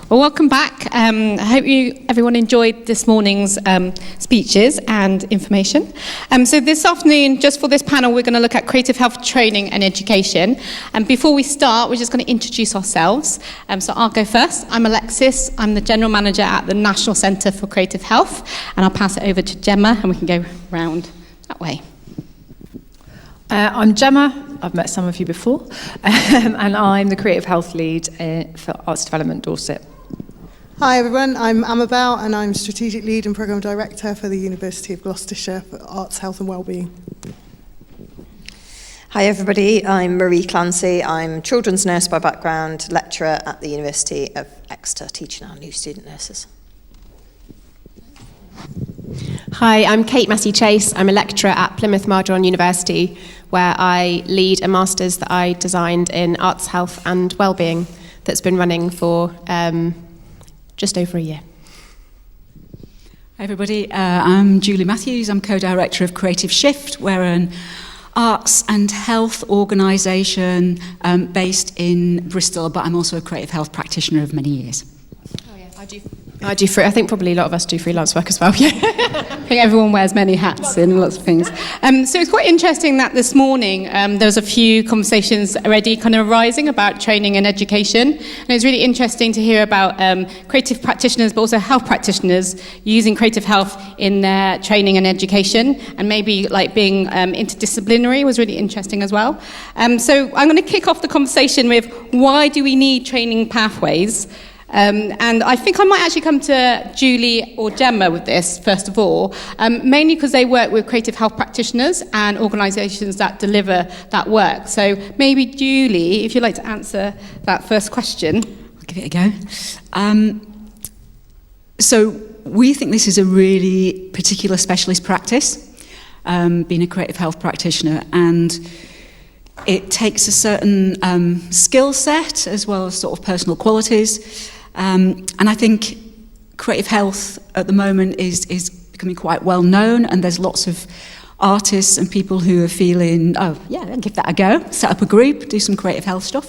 Well, welcome back. I hope everyone enjoyed this morning's speeches and information. So this afternoon, just for this panel, we're going to look at creative health training and education. And before we start, we're just going to introduce ourselves. So I'll go first. I'm Alexis. I'm the General Manager at the National Centre for Creative Health. And I'll pass it over to Gemma, and we can go round that way. I'm Gemma. I've met some of you before, and I'm the Creative Health Lead for Arts Development Dorset. Hi everyone, I'm Amabel and I'm Strategic Lead and Programme Director for the University of Gloucestershire for Arts, Health and Wellbeing. Hi everybody, I'm Marie Clancy. I'm children's nurse by background, lecturer at the University of Exeter, teaching our new student nurses. Hi, I'm Kate Massey-Chase. I'm a lecturer at Plymouth Marjon University, where I lead a master's that I designed in Arts, Health and Wellbeing that's been running for just over a year. Hi everybody, I'm Julie Matthews. I'm co-director of Creative Shift. We're an arts and health organisation based in Bristol, but I'm also a creative health practitioner of many years. Oh yeah, I think probably a lot of us do freelance work as well. Yeah. I think everyone wears many hats in lots of things. So it's quite interesting that this morning there was a few conversations already kind of arising about training and education. And it's really interesting to hear about creative practitioners, but also health practitioners using creative health in their training and education. And maybe like being interdisciplinary was really interesting as well. So I'm going to kick off the conversation with why do we need training pathways? And I think I might actually come to Julie or Gemma with this, first of all, mainly because they work with creative health practitioners and organisations that deliver that work. So maybe, Julie, if you'd like to answer that first question. I'll give it a go. So we think this is a really particular specialist practice, being a creative health practitioner, and it takes a certain skill set as well as sort of personal qualities. And I think creative health at the moment is becoming quite well known, and there's lots of artists and people who are feeling, oh yeah, I'll give that a go, set up a group, do some creative health stuff.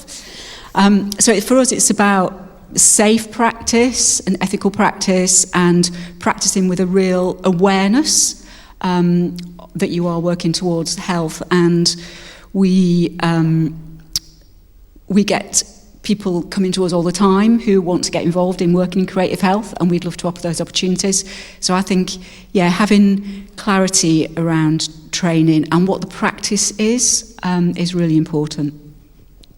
So for us it's about safe practice and ethical practice and practicing with a real awareness that you are working towards health. And we get people coming to us all the time who want to get involved in working in creative health, and we'd love to offer those opportunities. So I think, having clarity around training and what the practice is really important.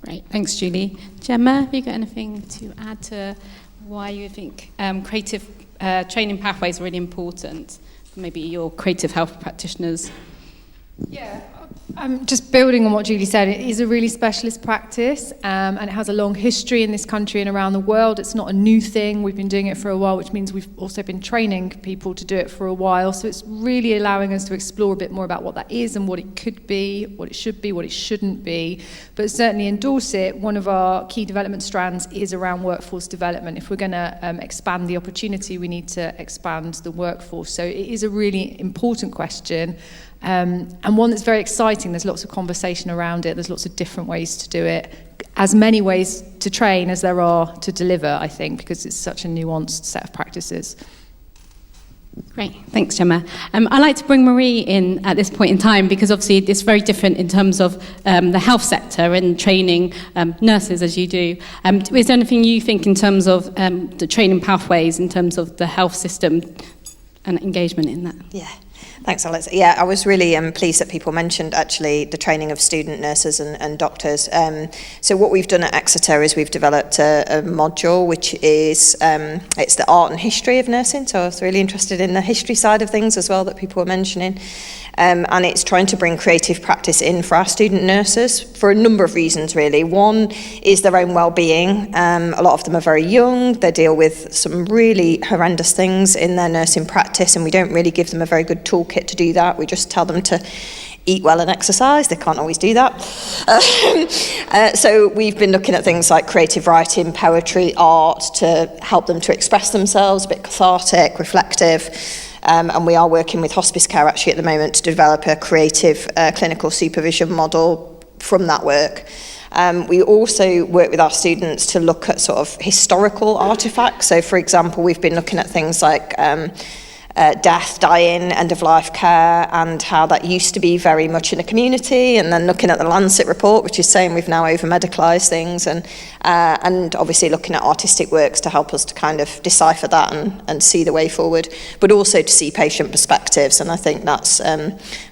Great, thanks, Julie. Gemma, have you got anything to add to why you think creative training pathways are really important for maybe your creative health practitioners? Yeah. Just building on what Julie said, it is a really specialist practice, and it has a long history in this country and around the world. It's not a new thing. We've been doing it for a while, which means we've also been training people to do it for a while. So it's really allowing us to explore a bit more about what that is and what it could be, what it should be, what it shouldn't be. But certainly in Dorset, one of our key development strands is around workforce development. If we're going to expand the opportunity, we need to expand the workforce. So it is a really important question. And one that's very exciting. There's lots of conversation around it. There's lots of different ways to do it. As many ways to train as there are to deliver, I think, because it's such a nuanced set of practices. Great, thanks, Gemma. I'd like to bring Marie in at this point in time because obviously it's very different in terms of the health sector and training nurses as you do. Is there anything you think in terms of the training pathways, in terms of the health system and engagement in that? Yeah. Thanks, Alex. Yeah, I was really pleased that people mentioned actually the training of student nurses and doctors. So what we've done at Exeter is we've developed a module which is it's the art and history of nursing. So I was really interested in the history side of things as well that people were mentioning. And it's trying to bring creative practice in for our student nurses for a number of reasons, really. One is their own well-being. A lot of them are very young. They deal with some really horrendous things in their nursing practice, and we don't really give them a very good toolkit to do that. We just tell them to eat well and exercise. They can't always do that. So we've been looking at things like creative writing, poetry, art to help them to express themselves, a bit cathartic, reflective. And we are working with hospice care actually at the moment to develop a creative clinical supervision model from that work. We also work with our students to look at sort of historical artefacts. So, for example, we've been looking at things like death, dying, end-of-life care, and how that used to be very much in a community, and then looking at the Lancet report, which is saying we've now over-medicalised things, and obviously looking at artistic works to help us to kind of decipher that and see the way forward, but also to see patient perspectives, and I think that's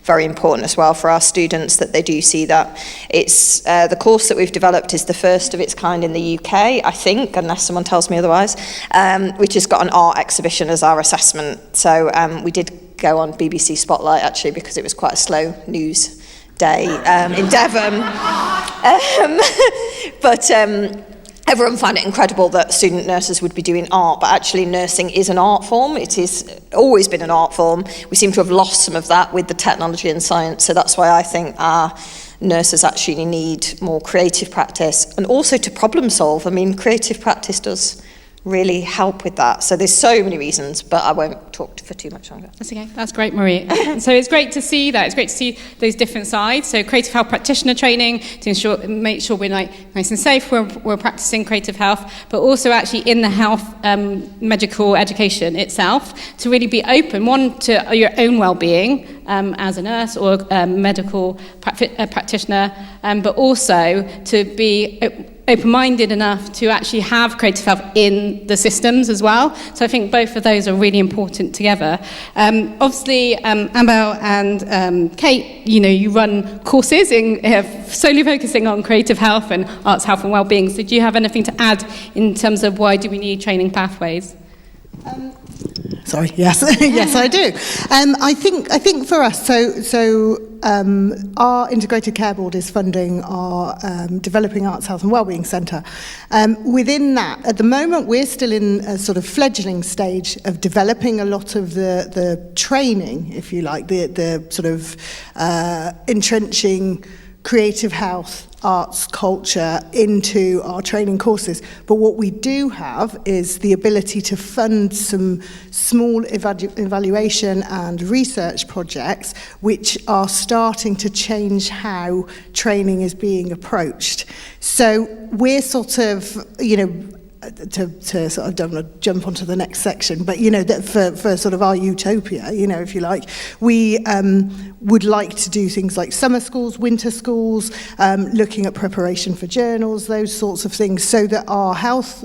very important as well for our students, that they do see that. It's the course that we've developed is the first of its kind in the UK, I think, unless someone tells me otherwise, which has got an art exhibition as our assessment. So we did go on BBC Spotlight, actually, because it was quite a slow news day in Devon. But everyone found it incredible that student nurses would be doing art, but actually nursing is an art form. It has always been an art form. We seem to have lost some of that with the technology and science, so that's why I think our nurses actually need more creative practice, and also to problem solve. I mean, creative practice does really help with that. So there's so many reasons, but I won't talk for too much longer. That's okay. That's great, Marie. So it's great to see that. It's great to see those different sides. So creative health practitioner training to make sure we're nice and safe. We're practicing creative health, but also actually in the health medical education itself to really be open. One, to your own well-being as a nurse or a medical practitioner, but also to be open-minded enough to actually have creative health in the systems as well. So I think both of those are really important together. Obviously, Amber and Kate, you run courses in solely focusing on creative health and arts, health and well-being. So do you have anything to add in terms of why do we need training pathways? Sorry, yes, yes, I do. I think for us, our Integrated Care Board is funding our Developing Arts, Health and Wellbeing Centre. Within that, at the moment, we're still in a sort of fledgling stage of developing a lot of the training, if you like, the sort of entrenching creative health, arts, culture into our training courses. But what we do have is the ability to fund some small evaluation and research projects which are starting to change how training is being approached. So we're sort of, to sort of don't want to jump onto the next section, but that for sort of our utopia, if you like, we would like to do things like summer schools, winter schools, looking at preparation for journals, those sorts of things, so that our health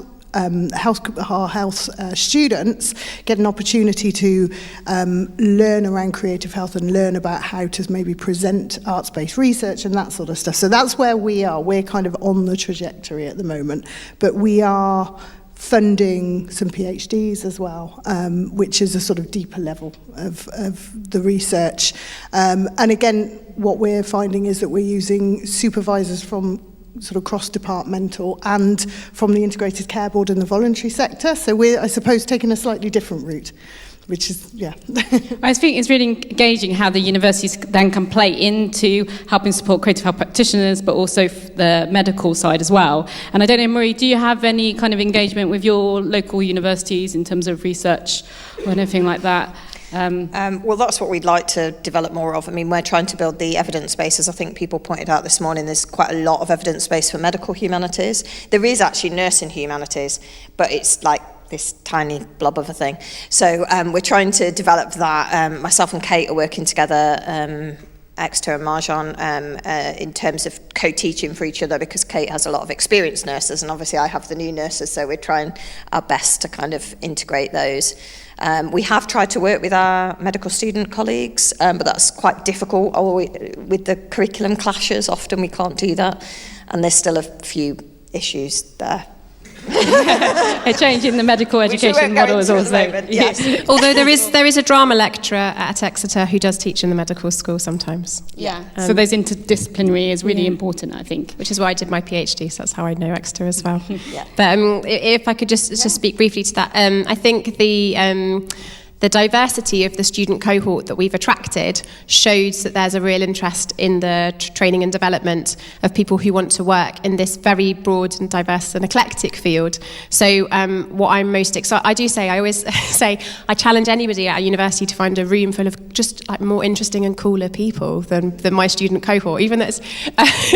students get an opportunity to learn around creative health and learn about how to maybe present arts-based research and that sort of stuff. So that's where we are. We're kind of on the trajectory at the moment, but we are funding some PhDs as well, which is a sort of deeper level of the research. And again, what we're finding is that we're using supervisors from sort of cross-departmental and from the Integrated Care Board and the voluntary sector. So we're, I suppose, taking a slightly different route, which is, yeah. I think it's really engaging how the universities then can play into helping support creative health practitioners, but also the medical side as well. And I don't know, Marie, do you have any kind of engagement with your local universities in terms of research or anything like that? Well, that's what we'd like to develop more of. I mean, we're trying to build the evidence base, as I think people pointed out this morning. There's quite a lot of evidence base for medical humanities. There is actually nursing humanities, but it's like this tiny blob of a thing. So we're trying to develop that. Myself and Kate are working together, Exeter and Marjan, in terms of co-teaching for each other, because Kate has a lot of experienced nurses and obviously I have the new nurses, so we're trying our best to kind of integrate those. We have tried to work with our medical student colleagues, but that's quite difficult. With the curriculum clashes, often we can't do that, and there's still a few issues there. A change in the medical education model is also, yes. Although there is a drama lecturer at Exeter who does teach in the medical school sometimes. Yeah. So those interdisciplinary is really important, I think. Which is why I did my PhD, so that's how I know Exeter as well. Yeah. But if I could just speak briefly to that, I think the the diversity of the student cohort that we've attracted shows that there's a real interest in the training and development of people who want to work in this very broad and diverse and eclectic field. So what I'm most excited, I always say, I challenge anybody at a university to find a room full of just like more interesting and cooler people than my student cohort, even though it's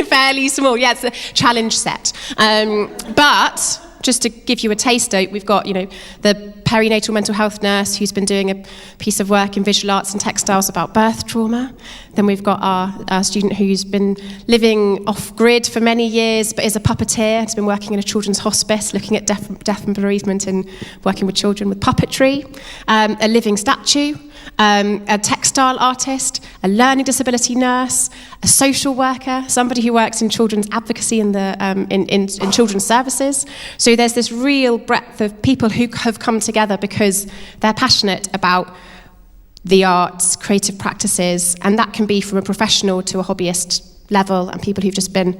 fairly small. Yeah, it's a challenge set. But just to give you a taster, we've got, the perinatal mental health nurse who's been doing a piece of work in visual arts and textiles about birth trauma. Then we've got our student who's been living off-grid for many years, but is a puppeteer. Has been working in a children's hospice, looking at death and bereavement and working with children with puppetry. A living statue. A textile artist, a learning disability nurse, a social worker, somebody who works in children's advocacy in children's services. So there's this real breadth of people who have come together because they're passionate about the arts, creative practices, and that can be from a professional to a hobbyist level, and people who've just been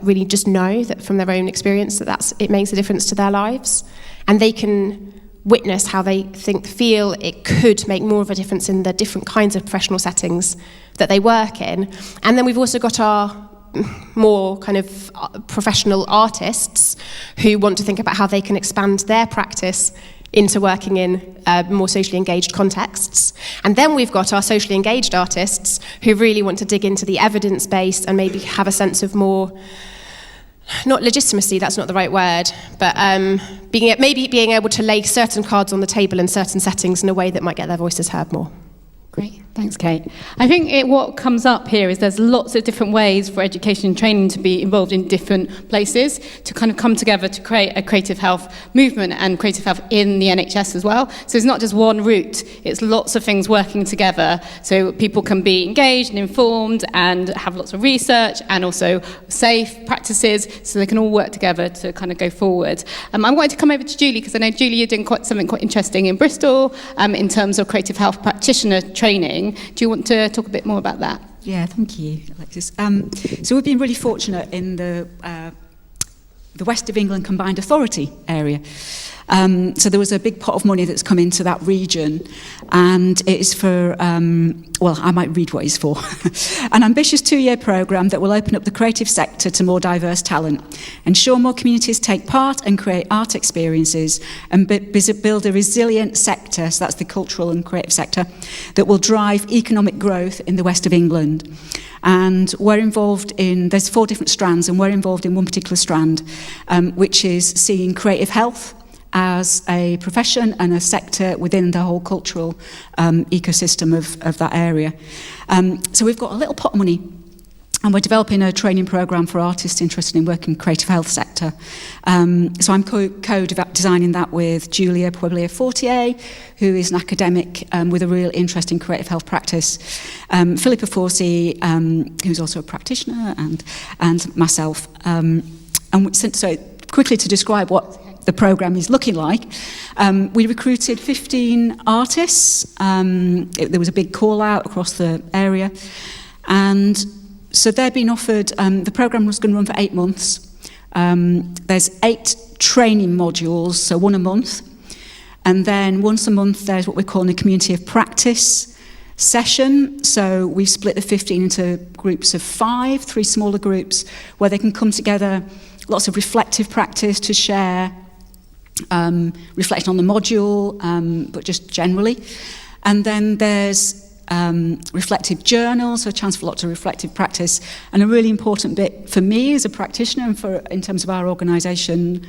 really just know that from their own experience that it makes a difference to their lives, and they can witness how they feel it could make more of a difference in the different kinds of professional settings that they work in. And then we've also got our more kind of professional artists who want to think about how they can expand their practice into working in more socially engaged contexts. And then we've got our socially engaged artists who really want to dig into the evidence base and maybe have a sense of more, not legitimacy, that's not the right word, but being able to lay certain cards on the table in certain settings in a way that might get their voices heard more. Great, thanks, Kate. I think what comes up here is there's lots of different ways for education and training to be involved in different places to kind of come together to create a creative health movement and creative health in the NHS as well. So it's not just one route, it's lots of things working together so people can be engaged and informed and have lots of research and also safe practices so they can all work together to kind of go forward. I wanted to come over to Julie because I know, Julie, you're doing something quite interesting in Bristol in terms of creative health practitioner training. Do you want to talk a bit more about that? Yeah, thank you, Alexis. So we've been really fortunate in the West of England Combined Authority area. So there was a big pot of money that's come into that region, and it is for, I might read what it's for, an ambitious 2-year programme that will open up the creative sector to more diverse talent, ensure more communities take part and create art experiences, and build a resilient sector, so that's the cultural and creative sector, that will drive economic growth in the West of England. And we're involved in, there's 4 different strands, and we're involved in one particular strand, which is seeing creative health as a profession and a sector within the whole cultural ecosystem of that area. So we've got a little pot of money, and we're developing a training programme for artists interested in working in the creative health sector. So I'm co-designing that with Julia Pueblia-Fortier, who is an academic with a real interest in creative health practice, Philippa Forsey, who's also a practitioner, and myself. So quickly to describe what the programme is looking like. We recruited 15 artists. There was a big call out across the area. And so they're being offered, the programme was going to run for 8 months. There's 8 training modules, so 1 a month. And then once a month, there's what we're calling a community of practice session. So we've split the 15 into groups of 5, 3 smaller groups, where they can come together, lots of reflective practice to share, reflection on the module, but just generally. And then there's reflective journals, so a chance for lots of reflective practice. And a really important bit for me as a practitioner and in terms of our organisation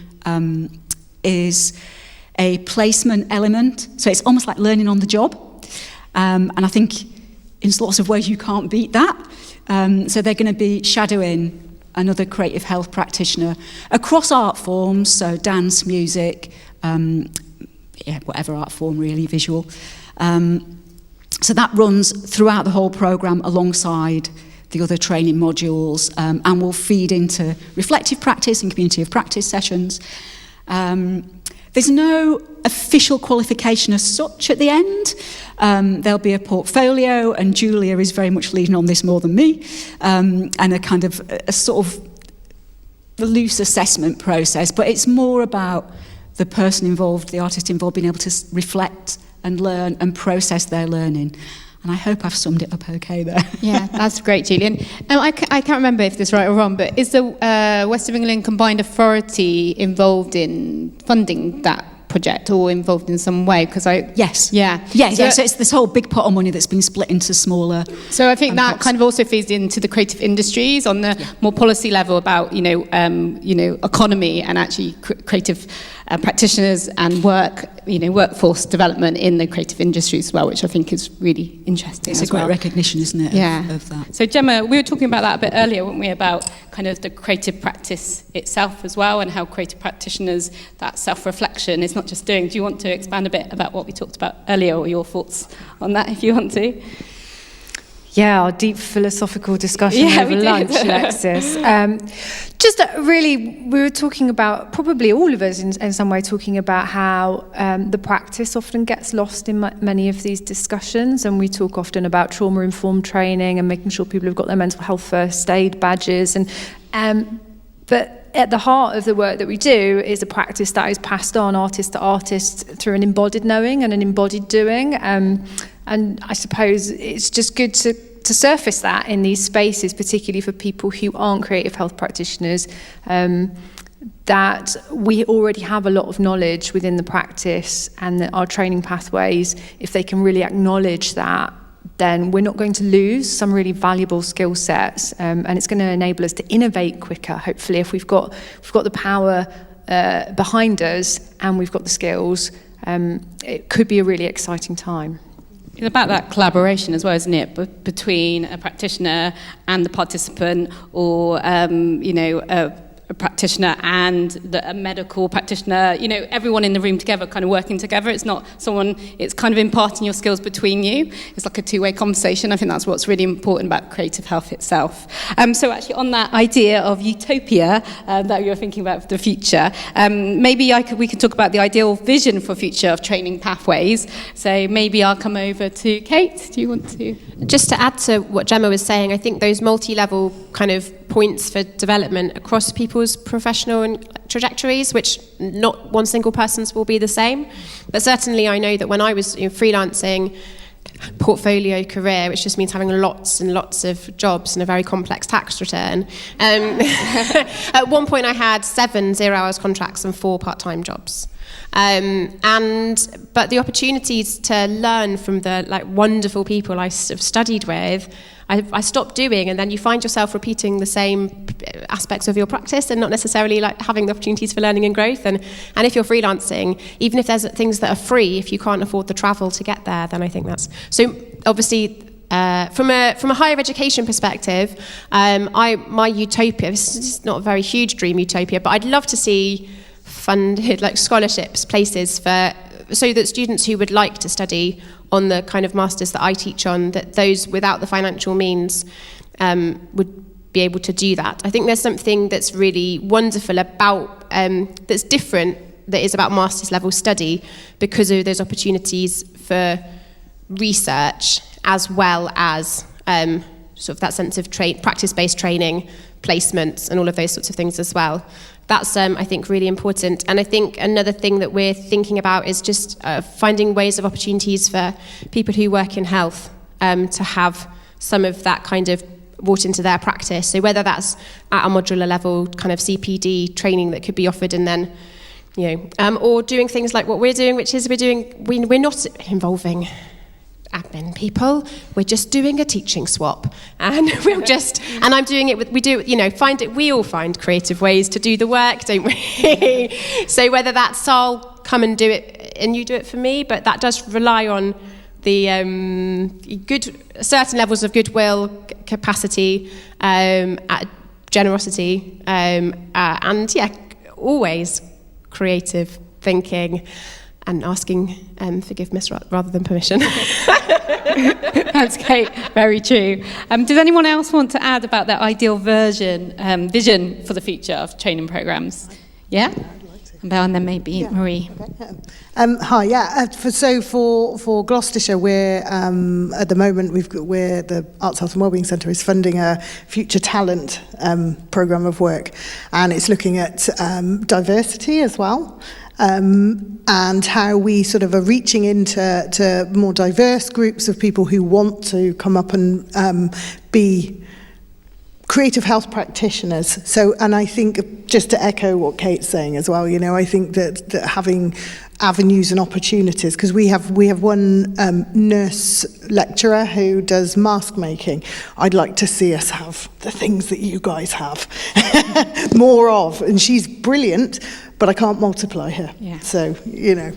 is a placement element. So it's almost like learning on the job. And I think in lots of ways you can't beat that. So they're going to be shadowing another creative health practitioner across art forms, so dance, music, whatever art form really, visual. So that runs throughout the whole programme alongside the other training modules, and will feed into reflective practice and community of practice sessions. There's no official qualification as such at the end. There'll be a portfolio, and Julia is very much leading on this more than me, and a kind of a sort of loose assessment process, but it's more about the person involved, the artist involved, being able to reflect and learn and process their learning. And I hope I've summed it up okay there. Yeah, that's great, Julian. I can't remember if this is right or wrong, but is the West of England Combined Authority involved in funding that project or involved in some way? Because Yes. Yeah. So it's this whole big pot of money that's been split into smaller. So I think that pots. kind of also feeds into the creative industries on the more policy level about economy and actually creative practitioners and workforce development in the creative industries as well, which I think is really interesting. It's a great recognition, isn't it? Yeah. Of that. So Gemma, we were talking about that a bit earlier, weren't we, about kind of the creative practice itself as well, and how creative practitioners, that self-reflection is not just doing. Do you want to expand a bit about what we talked about earlier, or your thoughts on that, if you want to? Yeah, our deep philosophical discussion over lunch, Alexis. We were talking about, probably all of us in some way, talking about how the practice often gets lost in many of these discussions, and we talk often about trauma-informed training and making sure people have got their mental health first aid badges, but at the heart of the work that we do is a practice that is passed on artist to artist through an embodied knowing and an embodied doing. And I suppose it's just good to surface that in these spaces, particularly for people who aren't creative health practitioners, that we already have a lot of knowledge within the practice, and that our training pathways, if they can really acknowledge that, then we're not going to lose some really valuable skill sets, and it's going to enable us to innovate quicker, hopefully, if we've got the power behind us and we've got the skills. It could be a really exciting time. It's about that collaboration as well, isn't it, between a practitioner and the participant, or a practitioner and a medical practitioner, everyone in the room together, kind of working together. It's not someone, it's kind of imparting your skills between you. It's like a two-way conversation. I think that's what's really important about creative health itself. So actually on that idea of utopia that you were thinking about for the future, maybe we could talk about the ideal vision for future of training pathways. So maybe I'll come over to Kate. Do you want to? Just to add to what Gemma was saying, I think those multi-level kind of points for development across people's professional trajectories, which not one single person's will be the same. But certainly I know that when I was freelancing, portfolio career, which just means having lots and lots of jobs and a very complex tax return. At one point I had 7 0-hours contracts and 4 part-time jobs. But the opportunities to learn from the wonderful people I sort of studied with, I stopped doing, and then you find yourself repeating the same aspects of your practice and not necessarily having the opportunities for learning and growth. And if you're freelancing, even if there's things that are free, if you can't afford the travel to get there, then I think that's so. Obviously, from a higher education perspective, my utopia. This is not a very huge dream utopia, but I'd love to see funded scholarships, places so that students who would like to study on the kind of masters that I teach on, that those without the financial means would be able to do that. I think there's something that's really wonderful about, that's different, that is about master's level study, because of those opportunities for research, as well as sort of that sense of practice-based training, placements, and all of those sorts of things as well. That's, I think, really important. And I think another thing that we're thinking about is just finding ways of opportunities for people who work in health to have some of that kind of brought into their practice. So whether that's at a modular level, kind of CPD training that could be offered, and then, or doing things like what we're doing, which is we're not involving admin people, we're just doing a teaching swap, and I'm doing it we all find creative ways to do the work, don't we? So whether that's I'll come and do it and you do it for me, but that does rely on the certain levels of goodwill, capacity, generosity, and always creative thinking and asking forgiveness rather than permission. That's Kate, very true. Does anyone else want to add about that ideal vision for the future of training programmes? Yeah? And then maybe Marie. Okay. Hi, yeah. For Gloucestershire, we're at the moment we're the Arts, Health and Wellbeing Centre is funding a future talent programme of work, and it's looking at diversity as well. and how we sort of are reaching into more diverse groups of people who want to come up and be creative health practitioners. So, and I think, just to echo what Kate's saying as well, you know, I think that having avenues and opportunities, because we have one nurse lecturer who does mask making. I'd like to see us have the things that you guys have more of, and she's brilliant, but I can't multiply her. Yeah. So, you know.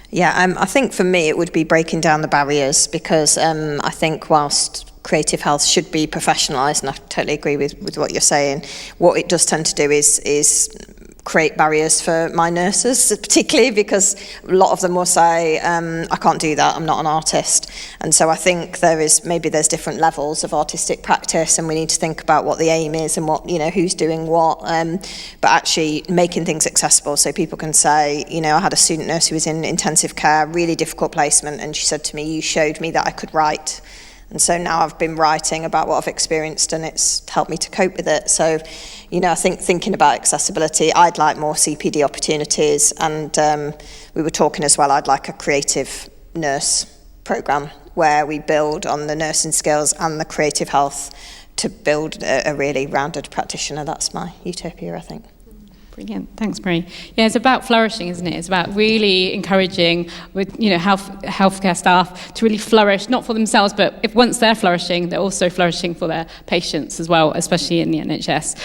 Yeah, I think for me it would be breaking down the barriers, because I think whilst creative health should be professionalised, and I totally agree with what you're saying, what it does tend to do is create barriers for my nurses, particularly because a lot of them will say, I can't do that, I'm not an artist. And so I think there's different levels of artistic practice, and we need to think about what the aim is and what, you know, who's doing what, but actually making things accessible so people can say, you know, I had a student nurse who was in intensive care, really difficult placement, and she said to me, you showed me that I could write. And so now I've been writing about what I've experienced, and it's helped me to cope with it. So, you know, I think thinking about accessibility, I'd like more CPD opportunities. And we were talking as well, I'd like a creative nurse programme where we build on the nursing skills and the creative health to build a really rounded practitioner. That's my utopia, I think. Brilliant. Thanks, Marie. Yeah, it's about flourishing, isn't it? It's about really encouraging, with, you know, healthcare staff to really flourish, not for themselves, but if once they're flourishing, they're also flourishing for their patients as well, especially in the NHS.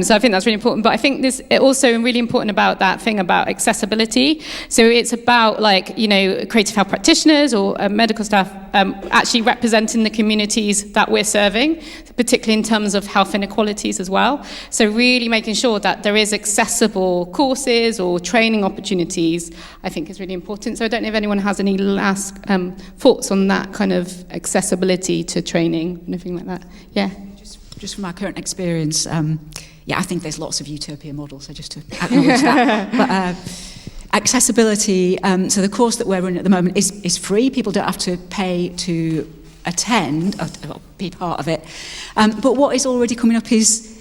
So I think that's really important. But I think this also really important about that thing about accessibility. So it's about, like, you know, creative health practitioners or medical staff actually representing the communities that we're serving, particularly in terms of health inequalities as well. So really making sure that there is accessible courses or training opportunities, I think, is really important. So I don't know if anyone has any last thoughts on that kind of accessibility to training, anything like that. Yeah. Just from our current experience, I think there's lots of utopia models, so just to acknowledge that. But accessibility, so the course that we're running at the moment is free. People don't have to pay to attend, or be part of it. But what is already coming up is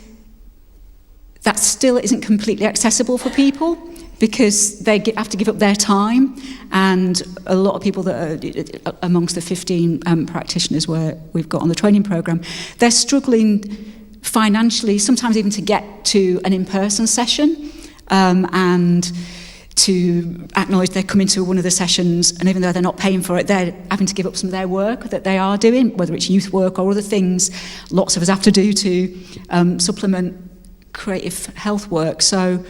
that still isn't completely accessible for people, because they have to give up their time, and a lot of people that are amongst the 15 practitioners we've got on the training programme, they're struggling financially, sometimes even to get to an in-person session, and to acknowledge they're coming to one of the sessions, and even though they're not paying for it, they're having to give up some of their work that they are doing, whether it's youth work or other things lots of us have to do to supplement creative health work. So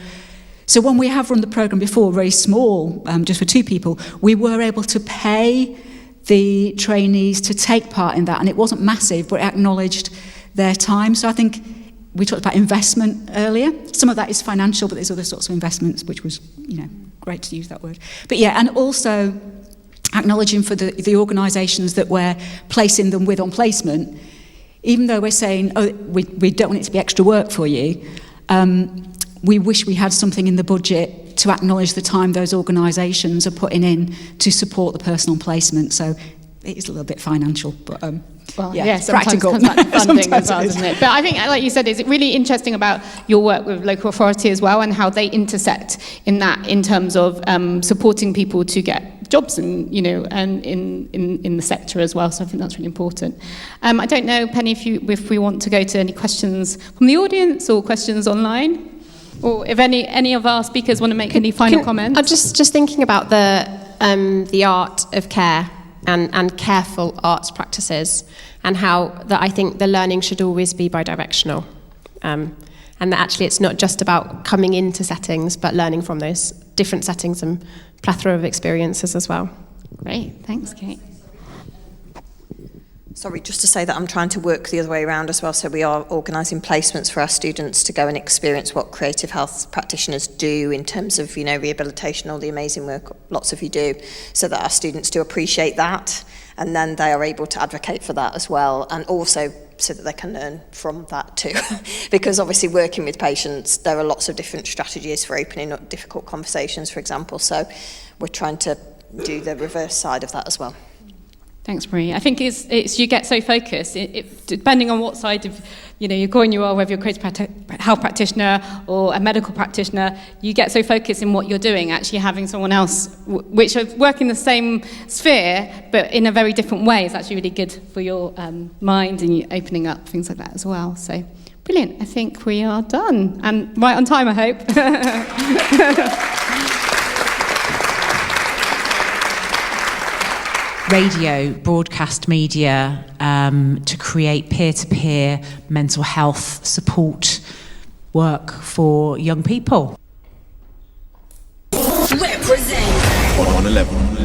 when we have run the programme before, very small, just for 2 people, we were able to pay the trainees to take part in that, and it wasn't massive, but it acknowledged their time. So I think we talked about investment earlier. Some of that is financial, but there's other sorts of investments, which was, you know, great to use that word. But yeah, and also acknowledging for the organisations that we're placing them with on placement, even though we're saying, oh, we don't want it to be extra work for you, we wish we had something in the budget to acknowledge the time those organisations are putting in to support the personal placement. So it is a little bit financial, but sometimes practical. It comes back to funding as well, doesn't it? But I think, like you said, it's really interesting about your work with local authority as well, and how they intersect in that, in terms of supporting people to get jobs, and, you know, and in the sector as well. So I think that's really important. I don't know, Penny, if we want to go to any questions from the audience or questions online, or if any of our speakers want to make any final comments. I'm just thinking about the art of care and careful arts practices, and how that I think the learning should always be bidirectional, and that actually it's not just about coming into settings, but learning from those different settings and plethora of experiences as well. Great, thanks, Kate. Sorry, just to say that I'm trying to work the other way around as well. So we are organising placements for our students to go and experience what creative health practitioners do in terms of, you know, rehabilitation, all the amazing work lots of you do, so that our students do appreciate that, and then they are able to advocate for that as well, and also so that they can learn from that too. Because obviously working with patients, there are lots of different strategies for opening up difficult conversations, for example. So we're trying to do the reverse side of that as well. Thanks, Marie. I think it's you get so focused, depending on what side of your coin you are, whether you're a creative health practitioner or a medical practitioner, you get so focused in what you're doing, actually having someone else, which are working the same sphere, but in a very different way, is actually really good for your mind and you opening up, things like that as well. So, brilliant. I think we are done. And right on time, I hope. Radio, broadcast media, to create peer-to-peer mental health support work for young people. Reprezent. On 11.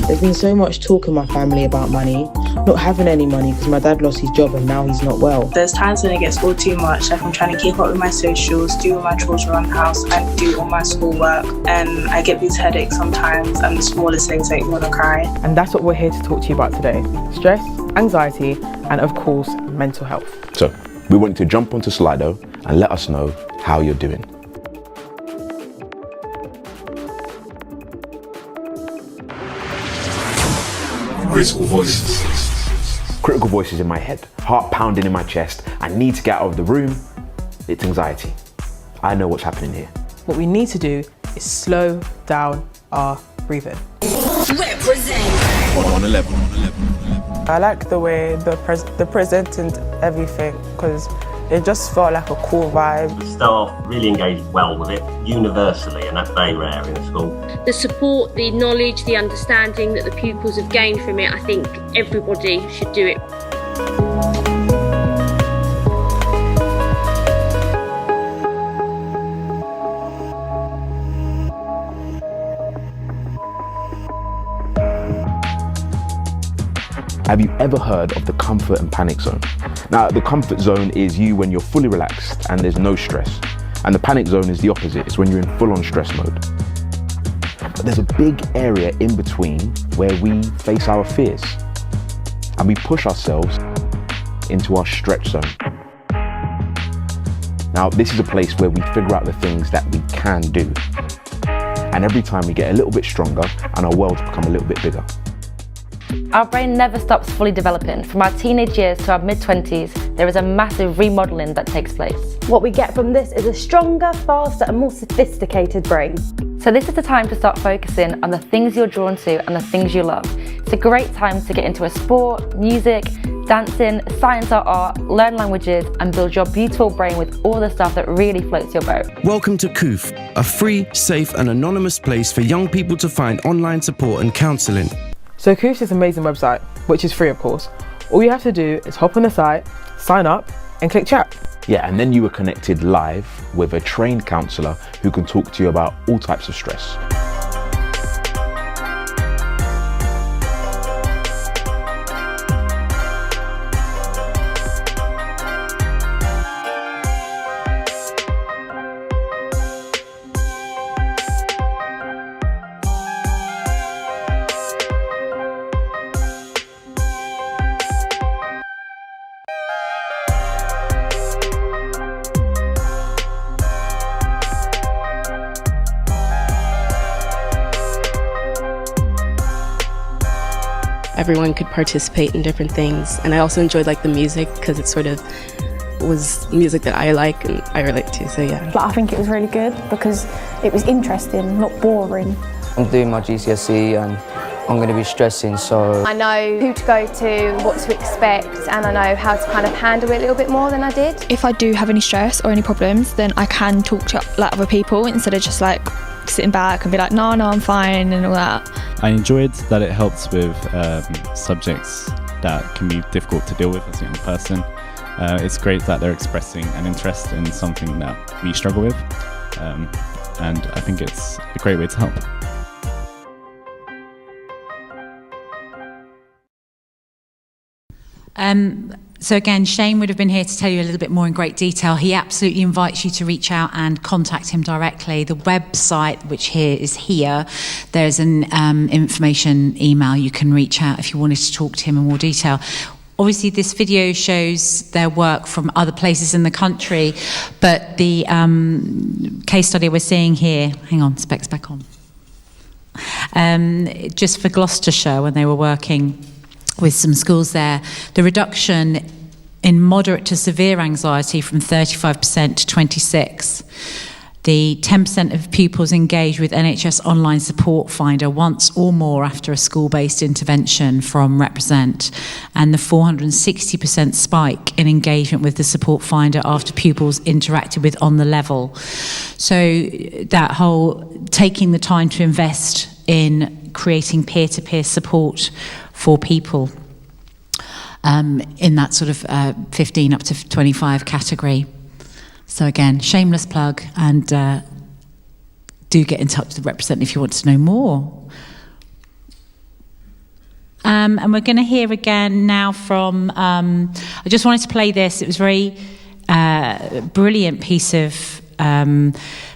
There's been so much talk in my family about money, not having any money because my dad lost his job and now he's not well. There's times when it gets all too much, like I'm trying to keep up with my socials, do all my chores around the house, and do all my schoolwork, and I get these headaches sometimes, and the smallest things make me want to cry. And that's what we're here to talk to you about today. Stress, anxiety, and of course, mental health. So, we want you to jump onto Slido and let us know how you're doing. Critical voices. Critical voices in my head, heart pounding in my chest. I need to get out of the room. It's anxiety. I know what's happening here. What we need to do is slow down our breathing. Reprezent. On 11. I like the way the present and everything, because it just felt like a cool vibe. The staff really engaged well with it, universally, and that's very rare in a school. The support, the knowledge, the understanding that the pupils have gained from it, I think everybody should do it. Have you ever heard of the comfort and panic zone? Now, the comfort zone is you when you're fully relaxed and there's no stress. And the panic zone is the opposite, it's when you're in full-on stress mode. But there's a big area in between where we face our fears and we push ourselves into our stretch zone. Now, this is a place where we figure out the things that we can do. And every time we get a little bit stronger and our worlds become a little bit bigger. Our brain never stops fully developing. From our teenage years to our mid-20s, there is a massive remodelling that takes place. What we get from this is a stronger, faster and more sophisticated brain. So this is the time to start focusing on the things you're drawn to and the things you love. It's a great time to get into a sport, music, dancing, science or art, learn languages and build your beautiful brain with all the stuff that really floats your boat. Welcome to COOF, a free, safe and anonymous place for young people to find online support and counselling. So COOF is an amazing website, which is free of course. All you have to do is hop on the site, sign up and click chat. Yeah, and then you are connected live with a trained counsellor who can talk to you about all types of stress. Everyone could participate in different things, and I also enjoyed the music because it sort of was music that I like and I relate to, so yeah. But I think it was really good because it was interesting, not boring. I'm doing my GCSE and I'm going to be stressing, so I know who to go to, what to expect, and I know how to kind of handle it a little bit more than I did. If I do have any stress or any problems, then I can talk to other people instead of just sitting back and be like, no, I'm fine and all that. I enjoyed that it helps with subjects that can be difficult to deal with as a young person. It's great that they're expressing an interest in something that we struggle with, and I think it's a great way to help. So again, Shane would have been here to tell you a little bit more in great detail. He absolutely invites you to reach out and contact him directly. The website, which is here, there's an information email you can reach out if you wanted to talk to him in more detail. Obviously, this video shows their work from other places in the country, but the case study we're seeing here, hang on, specs back on, just for Gloucestershire, when they were working with some schools there, the reduction in moderate to severe anxiety from 35% to 26%. The 10% of pupils engaged with NHS Online Support Finder once or more after a school-based intervention from Reprezent, and the 460% spike in engagement with the Support Finder after pupils interacted with On The Level. So that whole taking the time to invest in creating peer-to-peer support for people in that sort of 15 up to 25 category. So again, shameless plug, and do get in touch with Reprezent if you want to know more. And we're going to hear again now from, I just wanted to play this. It was a very brilliant piece of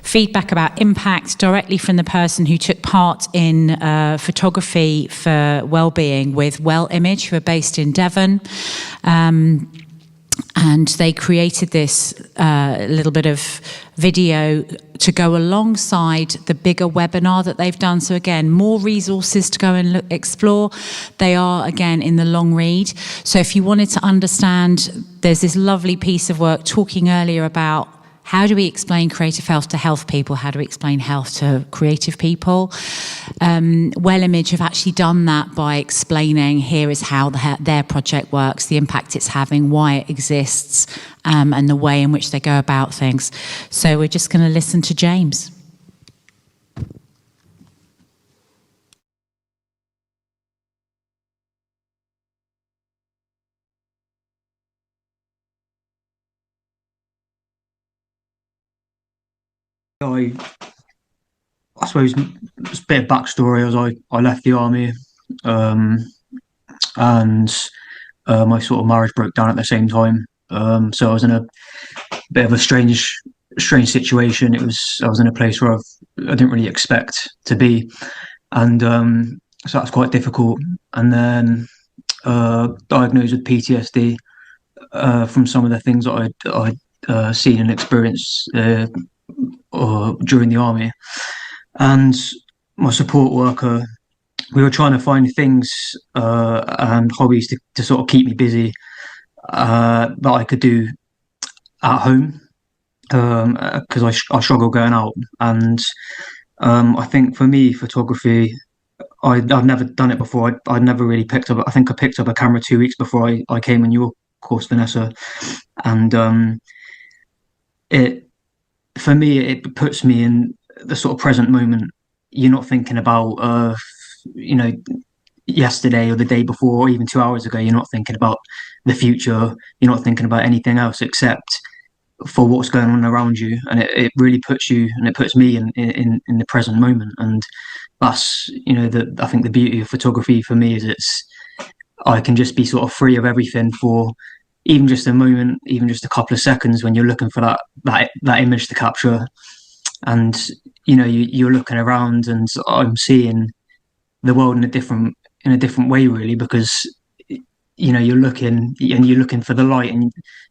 feedback about impact directly from the person who took part in photography for wellbeing with Well Image, who are based in Devon. And they created this little bit of video to go alongside the bigger webinar that they've done. So again, more resources to go and explore. They are, again, in the long read. So if you wanted to understand, there's this lovely piece of work talking earlier about how do we explain creative health to health people? How do we explain health to creative people? Well Image have actually done that by explaining here is how their project works, the impact it's having, why it exists, and the way in which they go about things. So we're just going to listen to James. I suppose it's a bit of backstory. As I left the army, and my sort of marriage broke down at the same time. So I was in a bit of a strange situation. I was in a place where I didn't really expect to be, and so that's quite difficult. And then diagnosed with PTSD from some of the things that I'd seen and experienced during the army. And my support worker, we were trying to find things and hobbies to sort of keep me busy that I could do at home, because I struggle going out. And I think for me, photography, I'd never done it before. I'd never really picked up. I think I picked up a camera 2 weeks before I came on your course, Vanessa. And for me, it puts me in the sort of present moment. You're not thinking about, yesterday or the day before or even 2 hours ago. You're not thinking about the future. You're not thinking about anything else except for what's going on around you. And it really puts you, and it puts me in the present moment. And that's, I think the beauty of photography for me is I can just be sort of free of everything for even just a moment, even just a couple of seconds when you're looking for that image to capture. And you're looking around, and I'm seeing the world in a different way, really, because you're looking for the light and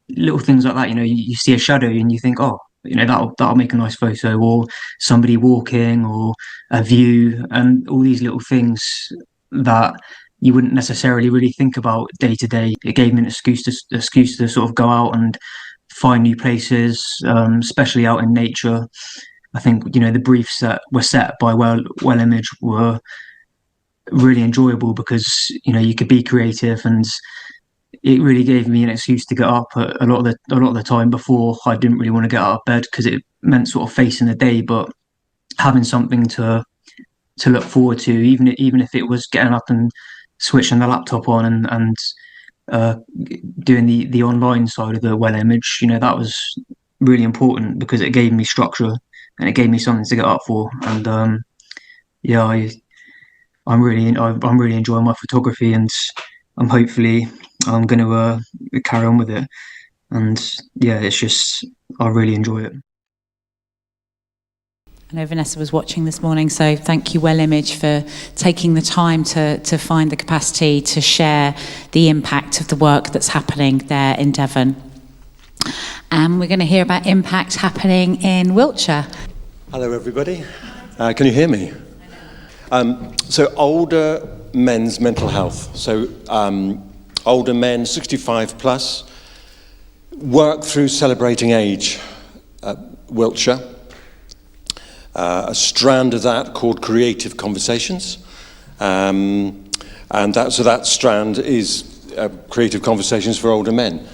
little things like that. You see a shadow and you think, oh, that'll make a nice photo, or somebody walking, or a view, and all these little things that you wouldn't necessarily really think about day to day. It gave me an excuse to sort of go out and find new places, especially out in nature. I think the briefs that were set by Well Image were really enjoyable because you could be creative, and it really gave me an excuse to get up a lot of the time before I didn't really want to get out of bed, because it meant sort of facing the day, but having something to look forward to, even if it was getting up and switching the laptop on and doing the online side of the Well Image. That was really important because it gave me structure and it gave me something to get up for. And I'm really enjoying my photography, and I'm hopefully I'm going to carry on with it. And yeah, it's just, I really enjoy it. I know Vanessa was watching this morning, so thank you, Well Image, for taking the time to find the capacity to share the impact of the work that's happening there in Devon. And we're going to hear about impact happening in Wiltshire. Hello, everybody. Can you hear me? So older men's mental health. So older men, 65 plus, work through Celebrating Age, Wiltshire. A strand of that called Creative Conversations. And that strand is Creative Conversations for older men.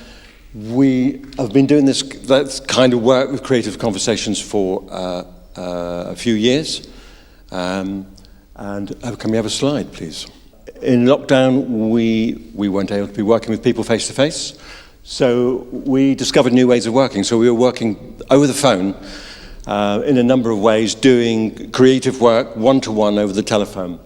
We have been doing that kind of work with Creative Conversations for a few years. And can we have a slide, please? In lockdown, we weren't able to be working with people face to face. So we discovered new ways of working. So we were working over the phone in a number of ways, doing creative work one-to-one over the telephone.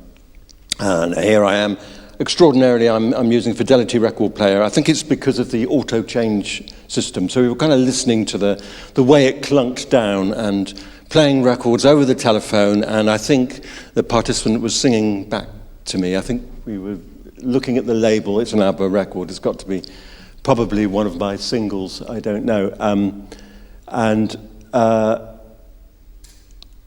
And here I am. Extraordinarily, I'm using Fidelity record player. I think it's because of the auto-change system. So we were kind of listening to the way it clunked down and playing records over the telephone. And I think the participant was singing back to me. I think we were looking at the label. It's an ABBA record. It's got to be probably one of my singles. I don't know.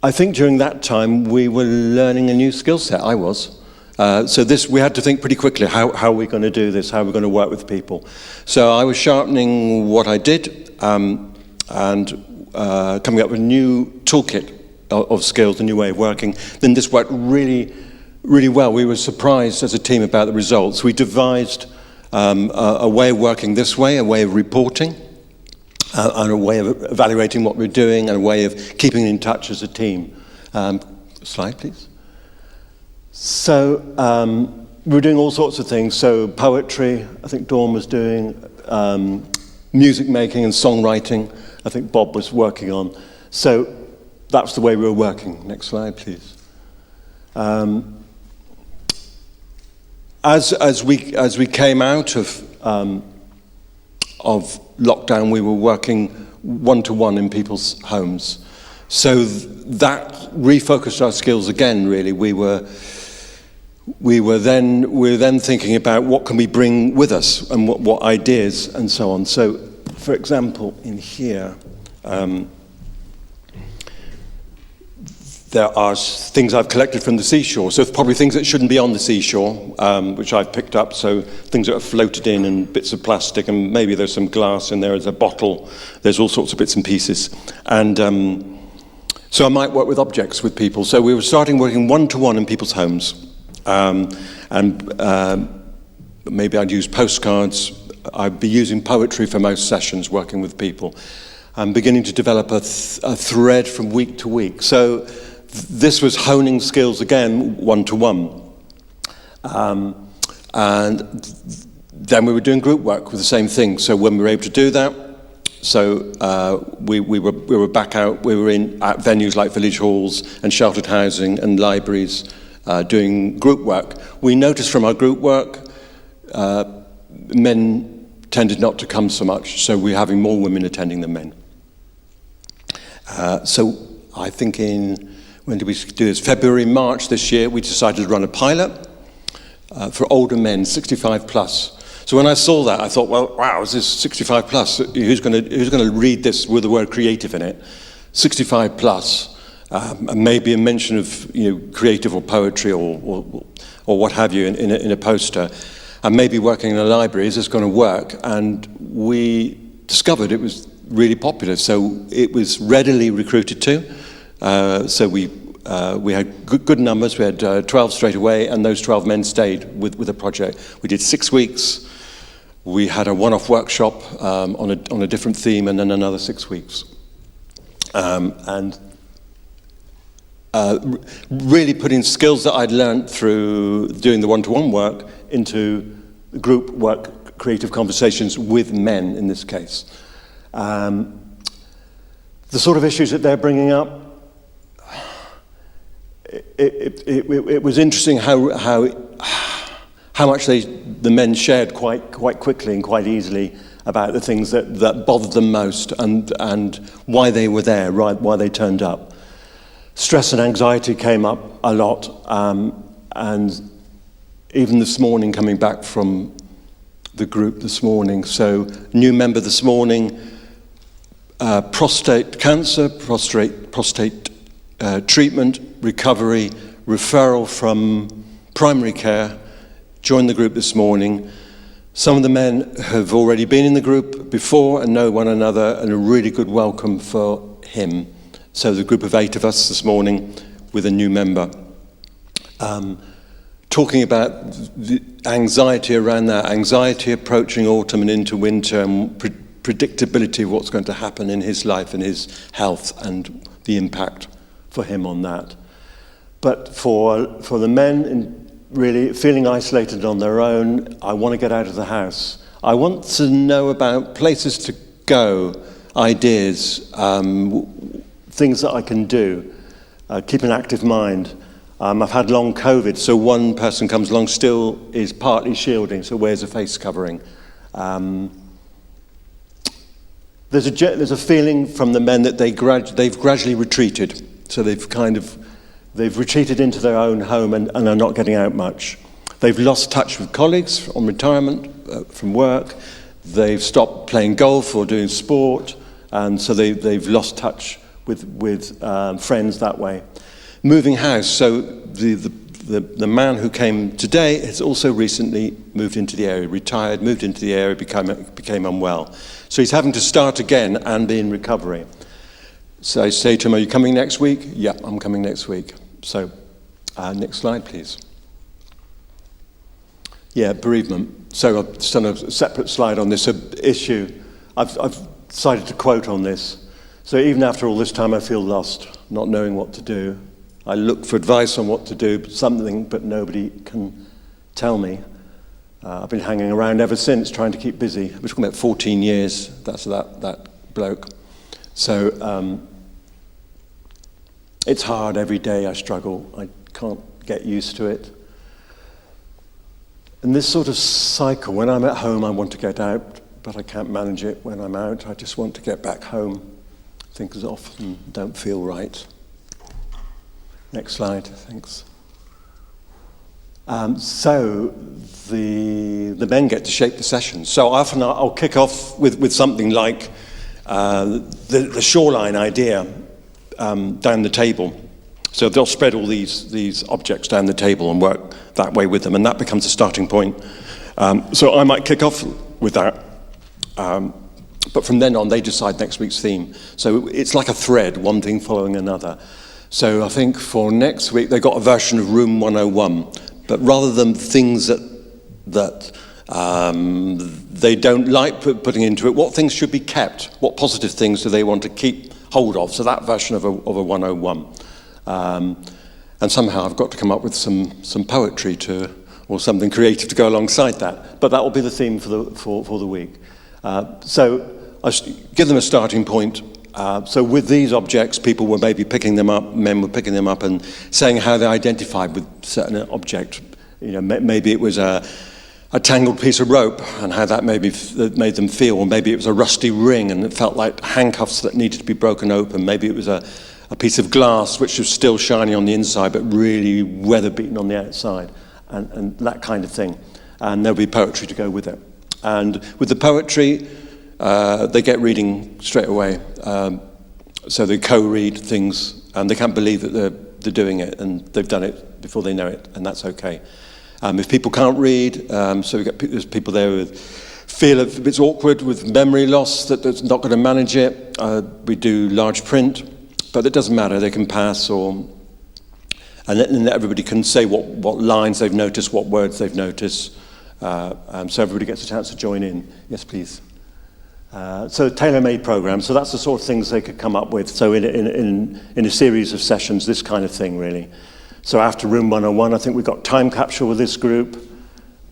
I think during that time we were learning a new skill set. I was. So we had to think pretty quickly, how are we going to do this? How are we going to work with people? So I was sharpening what I did and coming up with a new toolkit of skills, a new way of working. Then this worked really, really well. We were surprised as a team about the results. We devised a way of working this way, a way of reporting, and a way of evaluating what we're doing, and a way of keeping in touch as a team. Slide, please. So we were doing all sorts of things. So poetry, I think Dawn was doing, music making and songwriting, I think Bob was working on. So that's the way we were working. Next slide, please. As we came out of lockdown, we were working one-to-one in people's homes. So that refocused our skills again, really. We were then thinking about what can we bring with us and what ideas and so on. So, for example, in here, there are things I've collected from the seashore. So probably things that shouldn't be on the seashore, which I've picked up. So things that are floated in and bits of plastic, and maybe there's some glass in there, there's a bottle, there's all sorts of bits and pieces. And so I might work with objects with people. So we were starting working one-to-one in people's homes. Maybe I'd use postcards. I'd be using poetry for most sessions, working with people. I'm beginning to develop a thread from week to week. So this was honing skills again, one-to-one. And then we were doing group work with the same thing. So when we were able to do that, we were back out. We were at venues like village halls and sheltered housing and libraries, doing group work. We noticed from our group work, men tended not to come so much, so we're having more women attending than men. So I think when did we do this? February, March this year, we decided to run a pilot for older men, 65 plus. So when I saw that, I thought, well, wow, is this 65 plus? Who's going to read this with the word creative in it? 65 plus. And maybe a mention of creative or poetry or what have you in a poster, and maybe working in a library. Is this going to work? And we discovered it was really popular, so it was readily recruited to. So we had good numbers. We had 12 straight away, and those 12 men stayed with the project. We did 6 weeks. We had a one-off workshop on a different theme, and then another 6 weeks. Really putting skills that I'd learned through doing the one-to-one work into group work, creative conversations with men in this case. The sort of issues that they're bringing up, it was interesting how how much the men shared quite quickly and quite easily about the things that bothered them most and why they were there, right, why they turned up. Stress and anxiety came up a lot, and even this morning, coming back from the group this morning, so new member this morning, prostate cancer, prostate treatment, recovery, referral from primary care, joined the group this morning. Some of the men have already been in the group before and know one another, and a really good welcome for him. So the group of 8 of us this morning with a new member. Talking about the anxiety around that, anxiety approaching autumn and into winter, and predictability of what's going to happen in his life and his health and the impact for him on that. But for the men really feeling isolated on their own, I want to get out of the house. I want to know about places to go, ideas, things that I can do, keep an active mind. I've had long COVID, so one person comes along, still is partly shielding, so wears a face covering. There's a feeling from the men that they've gradually retreated, so they've retreated into their own home and are not getting out much. They've lost touch with colleagues on retirement from work. They've stopped playing golf or doing sport, and so they've lost touch with friends that way. Moving house, so the man who came today has also recently moved into the area, retired, moved into the area, became unwell. So he's having to start again and be in recovery. So I say to him, are you coming next week? Yeah, I'm coming next week. So next slide, please. Yeah, bereavement. So I've just done a separate slide on this issue. I've decided to quote on this. So even after all this time, I feel lost, not knowing what to do. I look for advice on what to do, but nobody can tell me. I've been hanging around ever since, trying to keep busy. We're talking about 14 years, that's that bloke. So it's hard every day, I struggle. I can't get used to it. And this sort of cycle, when I'm at home, I want to get out, but I can't manage it when I'm out. I just want to get back home. Things often don't feel right. Next slide, thanks. So the men get to shape the session. So often I'll kick off with something like the shoreline idea down the table. So they'll spread all these objects down the table and work that way with them, and that becomes a starting point. So I might kick off with that. But from then on, they decide next week's theme. So it's like a thread, one thing following another. So I think for next week, they got a version of Room 101. But rather than things that they don't like putting into it, what things should be kept? What positive things do they want to keep hold of? So that version of a 101. And somehow I've got to come up with some poetry or something creative to go alongside that. But that will be the theme for the week. So I give them a starting point. So with these objects, people were maybe picking them up, men were picking them up and saying how they identified with certain object. You know, maybe it was a tangled piece of rope and how that made them feel, or maybe it was a rusty ring and it felt like handcuffs that needed to be broken open. Maybe it was a piece of glass which was still shiny on the inside but really weather-beaten on the outside, and that kind of thing. And there'll be poetry to go with it. And with the poetry, they get reading straight away. So they co-read things, and they can't believe that they're doing it, and they've done it before they know it, and that's okay. If people can't read, so there's people there who feel a bit awkward with memory loss, that they're not going to manage it. We do large print, but it doesn't matter, they can pass, and then everybody can say what lines they've noticed, what words they've noticed, so everybody gets a chance to join in. Yes, please. So tailor-made program. So that's the sort of things they could come up with. So in a series of sessions, this kind of thing, really. So after Room 101, I think we got time capsule with this group.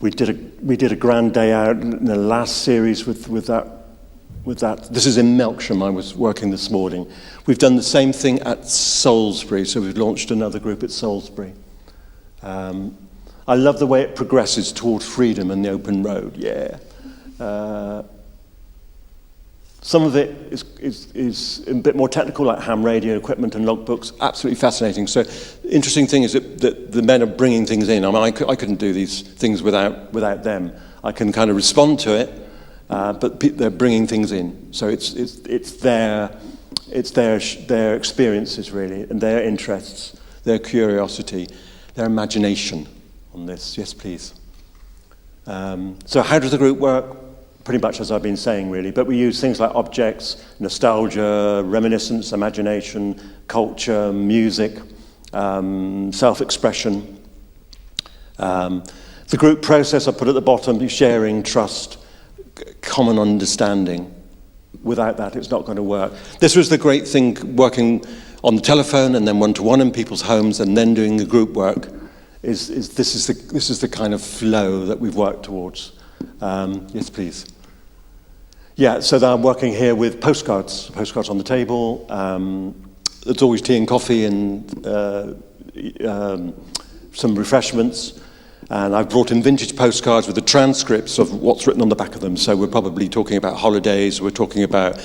We did a grand day out in the last series with that. This is in Melksham. I was working this morning. We've done the same thing at Salisbury. So we've launched another group at Salisbury. I love the way it progresses towards freedom and the open road, yeah. Some of it is a bit more technical, like ham radio equipment and logbooks, absolutely fascinating. So the interesting thing is that the men are bringing things in. I mean, I couldn't do these things without them. I can kind of respond to it, but they're bringing things in. So it's their experiences, really, and their interests, their curiosity, their imagination on this. Yes, please. So how does the group work? Pretty much as I've been saying, really, but we use things like objects, nostalgia, reminiscence, imagination, culture, music, self-expression. The group process I put at the bottom, sharing, trust, common understanding. Without that, it's not going to work. This was the great thing, working on the telephone and then one-to-one in people's homes and then doing the group work, this is the kind of flow that we've worked towards. Yes, please. Yeah, so I'm working here with postcards on the table. There's always tea and coffee and some refreshments. And I've brought in vintage postcards with the transcripts of what's written on the back of them. So we're probably talking about holidays. We're talking about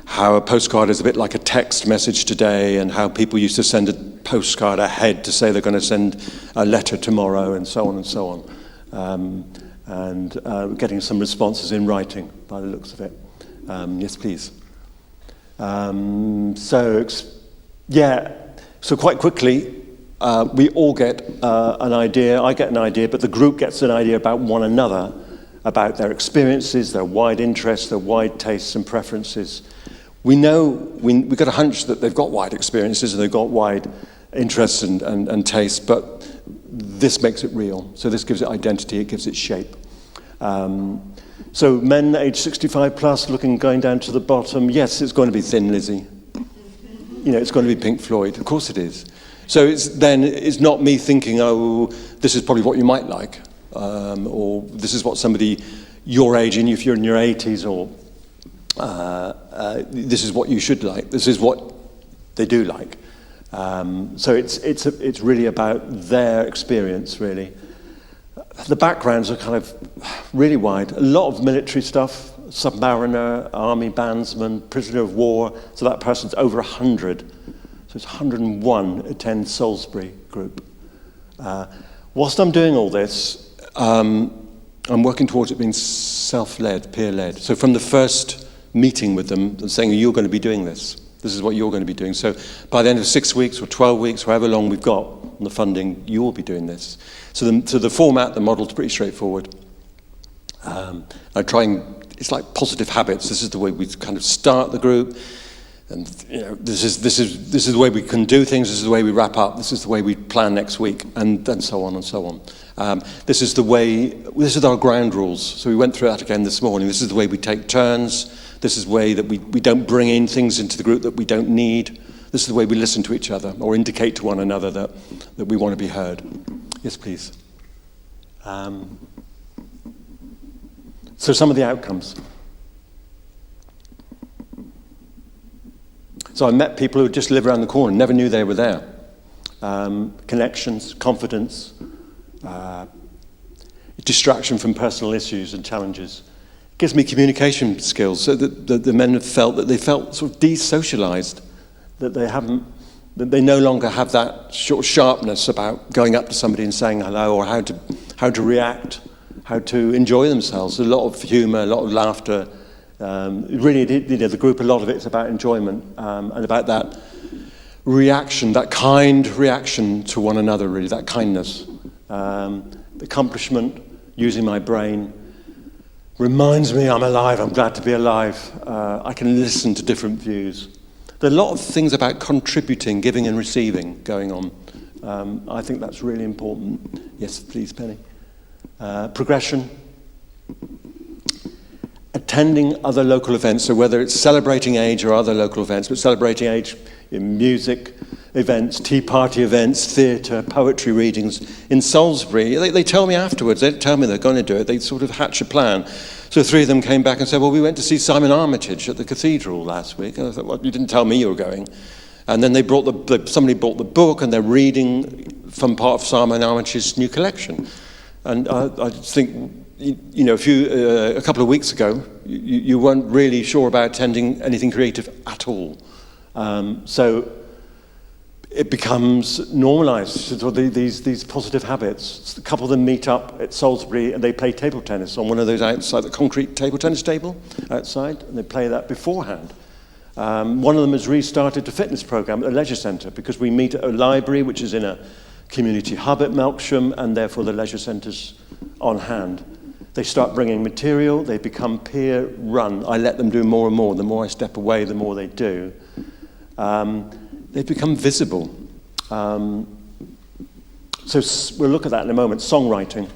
how a postcard is a bit like a text message today, and how people used to send a postcard ahead to say they're going to send a letter tomorrow, and so on and so on. And getting some responses in writing by the looks of it. Yes, please. So quite quickly, we all get an idea. I get an idea, but the group gets an idea about one another, about their experiences, their wide interests, their wide tastes and preferences. We know, we've got a hunch that they've got wide experiences and they've got wide interests and tastes, but this makes it real. So this gives it identity, it gives it shape. So men age 65 plus, going down to the bottom, yes, it's going to be Thin Lizzy. It's going to be Pink Floyd, of course it is. So it's not me thinking, oh, this is probably what you might like, or this is what somebody your age, and if you're in your 80s, or this is what you should like. This is what they do like. So it's really about their experience, really. The backgrounds are kind of really wide. A lot of military stuff, submariner, army bandsman, prisoner of war. So that person's over 100. So it's 101 attend Salisbury group. Whilst I'm doing all this, I'm working towards it being self-led, peer-led. So from the first meeting with them, they're saying, you're going to be doing this. This is what you're going to be doing. So by the end of 6 weeks or 12 weeks, however long we've got on the funding, you will be doing this. So the format, the model's pretty straightforward. I try and, it's like positive habits. This is the way we kind of start the group. And this is the way we can do things. This is the way we wrap up. This is the way we plan next week, and so on and so on. This is our ground rules. So we went through that again this morning. This is the way we take turns. This is the way that we don't bring in things into the group that we don't need. This is the way we listen to each other or indicate to one another that we want to be heard. Yes, please. So some of the outcomes. So I met people who just lived around the corner, never knew they were there. Connections, confidence, distraction from personal issues and challenges. It gives me communication skills, so that the men have felt that they felt sort of desocialized, that they no longer have that sort of sharpness about going up to somebody and saying hello, or how to react, how to enjoy themselves. A lot of humor, a lot of laughter. Really, the group, a lot of it's about enjoyment and about that reaction, that kind reaction to one another, really, that kindness. Accomplishment, using my brain, reminds me I'm alive, I'm glad to be alive. I can listen to different views. There are a lot of things about contributing, giving and receiving going on. I think that's really important. Yes, please, Penny. Progression. Attending other local events, so whether it's celebrating age or other local events, but celebrating age in music events, tea party events, theatre, poetry readings. In Salisbury, they tell me afterwards, they don't tell me they're going to do it, they sort of hatch a plan. So 3 of them came back and said, well, we went to see Simon Armitage at the cathedral last week. And I thought, well, you didn't tell me you were going. And then somebody brought the book, and they're reading from part of Simon Armitage's new collection. And I think, a couple of weeks ago, you weren't really sure about attending anything creative at all. So it becomes normalised, so these positive habits. A couple of them meet up at Salisbury and they play table tennis on one of those outside, the concrete table tennis table outside, and they play that beforehand. One of them has restarted a fitness programme at the Leisure Centre because we meet at a library which is in a community hub at Melksham, and therefore the Leisure Centre's on hand. They start bringing material, they become peer run. I let them do more and more. The more I step away, the more they do. They become visible. So we'll look at that in a moment. Songwriting,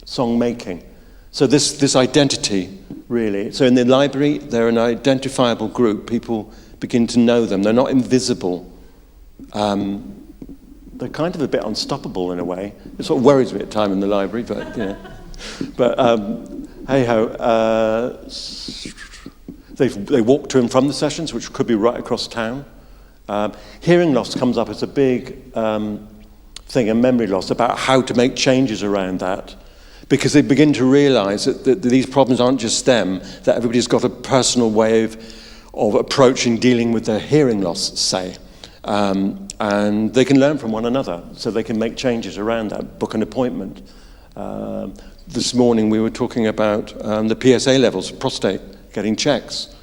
song making. So this identity, really. So in the library, they're an identifiable group. People begin to know them. They're not invisible. They're kind of a bit unstoppable in a way. It sort of worries me at times in the library, but But hey-ho. They walk to and from the sessions, which could be right across town. Hearing loss comes up as a big thing, and memory loss, about how to make changes around that. Because they begin to realise that these problems aren't just them, that everybody's got a personal way of approaching dealing with their hearing loss, say. And they can learn from one another, so they can make changes around that, book an appointment. This morning we were talking about the PSA levels, prostate, getting checks.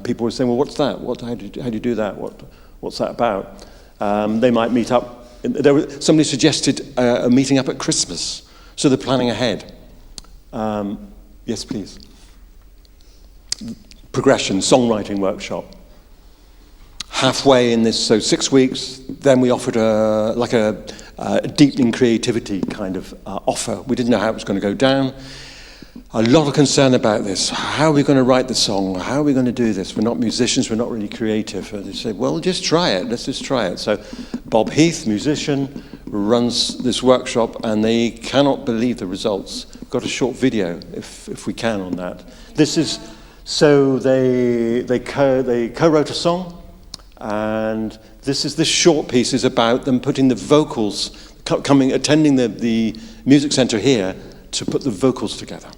People were saying, well, what's that? How do you do that? What's that about? They might meet up. Somebody suggested a meeting up at Christmas, so they're planning ahead. Yes, please. Progression, songwriting workshop. Halfway in this, so 6 weeks, then we offered a deepening creativity kind of offer. We didn't know how it was going to go down. A lot of concern about this. How are we going to write the song? How are we going to do this? We're not musicians, we're not really creative. And they said, well, just try it. Let's just try it. So Bob Heath, musician, runs this workshop, and they cannot believe the results. We've got a short video, if we can, on that. This is, so they co-wrote a song, and this short piece is about them putting the vocals, attending the music centre here to put the vocals together.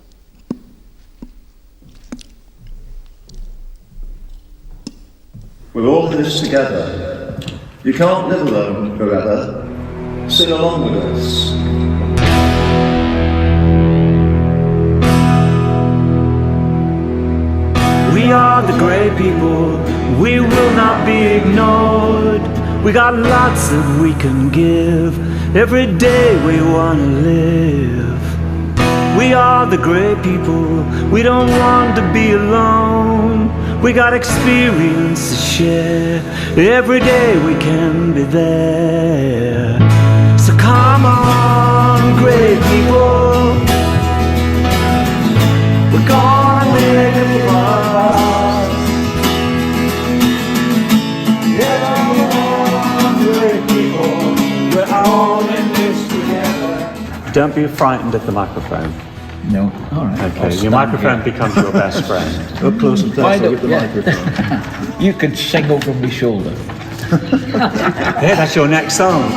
We're all in this together. You can't live alone forever. Sing along with us. We are the great people, we will not be ignored. We got lots that we can give, every day we want to live. We are the great people, we don't want to be alone. We got experience to share, every day we can be there. So come on, great people, we're gonna make it fast. Everyone, great people, we're all in this together. Don't be frightened of the microphone. No, all right. Okay, your microphone becomes your best friend. Up close and personal with the microphone. You can sing over my shoulder. Yeah, that's your next song.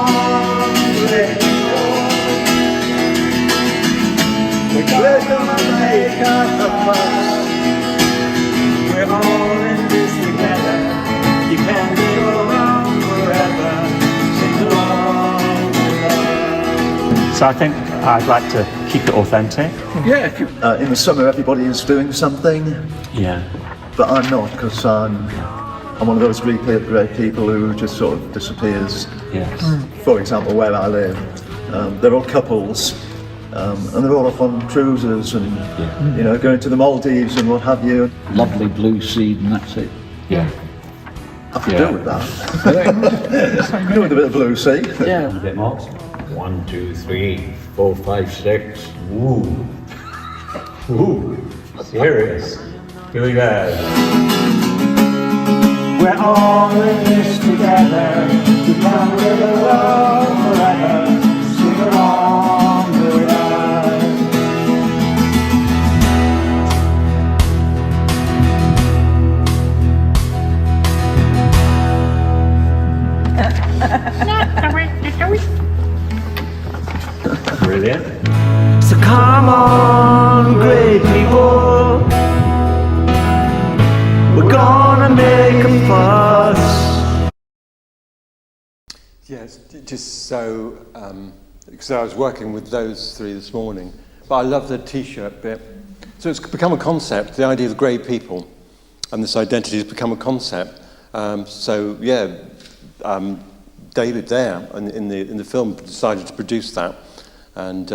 We're gonna make up a fuss. We're all in this together. You can live along forever. Sing along with us. So I think I'd like to keep it authentic. Yeah. In the summer, everybody is doing something. Yeah. But I'm not, because I'm one of those great people who just sort of disappears. Yes. For example, where I live, they're all couples. And they're all off on cruises and, going to the Maldives and what have you. Lovely blue sea, and that's it. Yeah. I could do with that. Do with a bit of blue sea. Yeah. A bit more. 1, 2, 3, 4, 5, 6. Ooh. Ooh. Serious. Here we go. We're all in this together. We can live alone forever. Sing along with us. Brilliant. So come on, great people, we're gonna make a fuss. Yes, just so, because I was working with those three this morning, but I love the T-shirt bit. So it's become a concept, the idea of grey people, and this identity has become a concept. David there in the film decided to produce that, and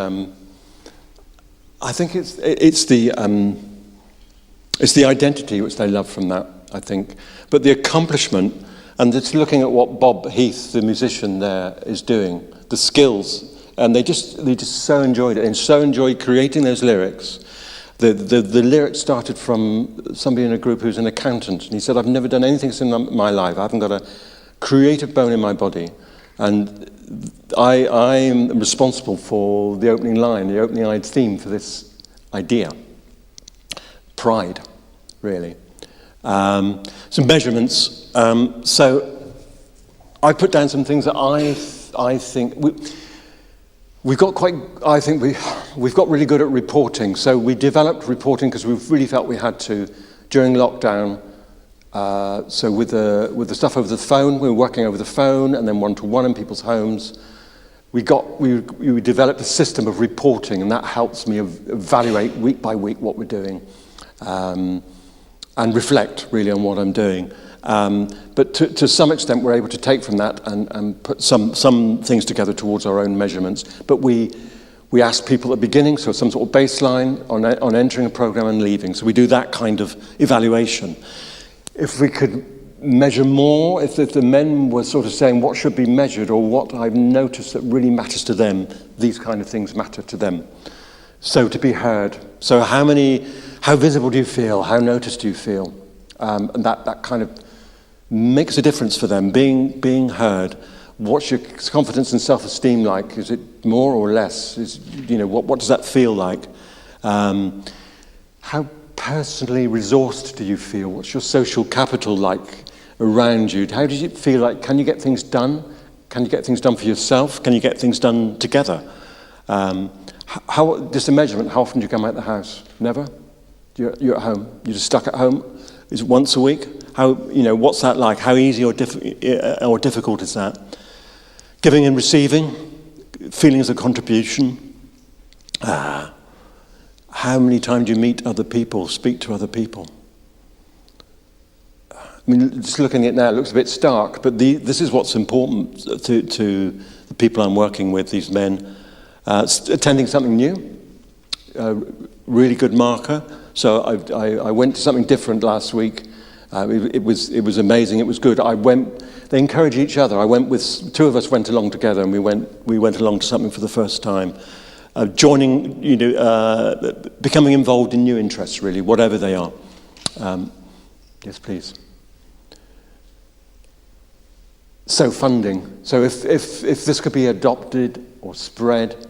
I think it's the identity which they love from that, I think, but the accomplishment, and it's looking at what Bob Heath, the musician there, is doing, the skills, and they just so enjoyed it and so enjoyed creating those lyrics. The lyrics started from somebody in a group who's an accountant, and he said, I've never done anything in my life. I haven't got a creative bone in my body. And I'm responsible for the opening line, the opening theme for this idea. Pride, really. Some measurements. So I put down some things that I think we've got really good at reporting. So we developed reporting because we really felt we had to during lockdown. So with the stuff over the phone, we were working over the phone and then one-to-one in people's homes. We developed a system of reporting, and that helps me evaluate week by week what we're doing and reflect really on what I'm doing. But to some extent, we're able to take from that and put some things together towards our own measurements. But we ask people at the beginning, so some sort of baseline on entering a program and leaving. So we do that kind of evaluation. If we could measure more, if the men were sort of saying what should be measured or what I've noticed that really matters to them, these kind of things matter to them. So to be heard. So how visible do you feel? How noticed do you feel? And that kind of makes a difference for them, being heard. What's your confidence and self-esteem like? Is it more or less? What does that feel like? How personally resourced do you feel? What's your social capital like around you? How does it feel like? Can you get things done? Can you get things done for yourself? Can you get things done together? Just a measurement, how often do you come out of the house? Never? You're at home? You're just stuck at home? Is it once a week? What's that like? How easy or difficult is that? Giving and receiving, feelings of contribution. How many times do you meet other people, speak to other people? I mean, just looking at it now, it looks a bit stark, but this is what's important to the people I'm working with, these men. Attending something new, really good marker. So I went to something different last week. It was amazing. It was good. They encourage each other. Two of us went along together, and we went along to something for the first time. Joining, becoming involved in new interests, really, whatever they are. Yes, please. So funding. So if this could be adopted or spread,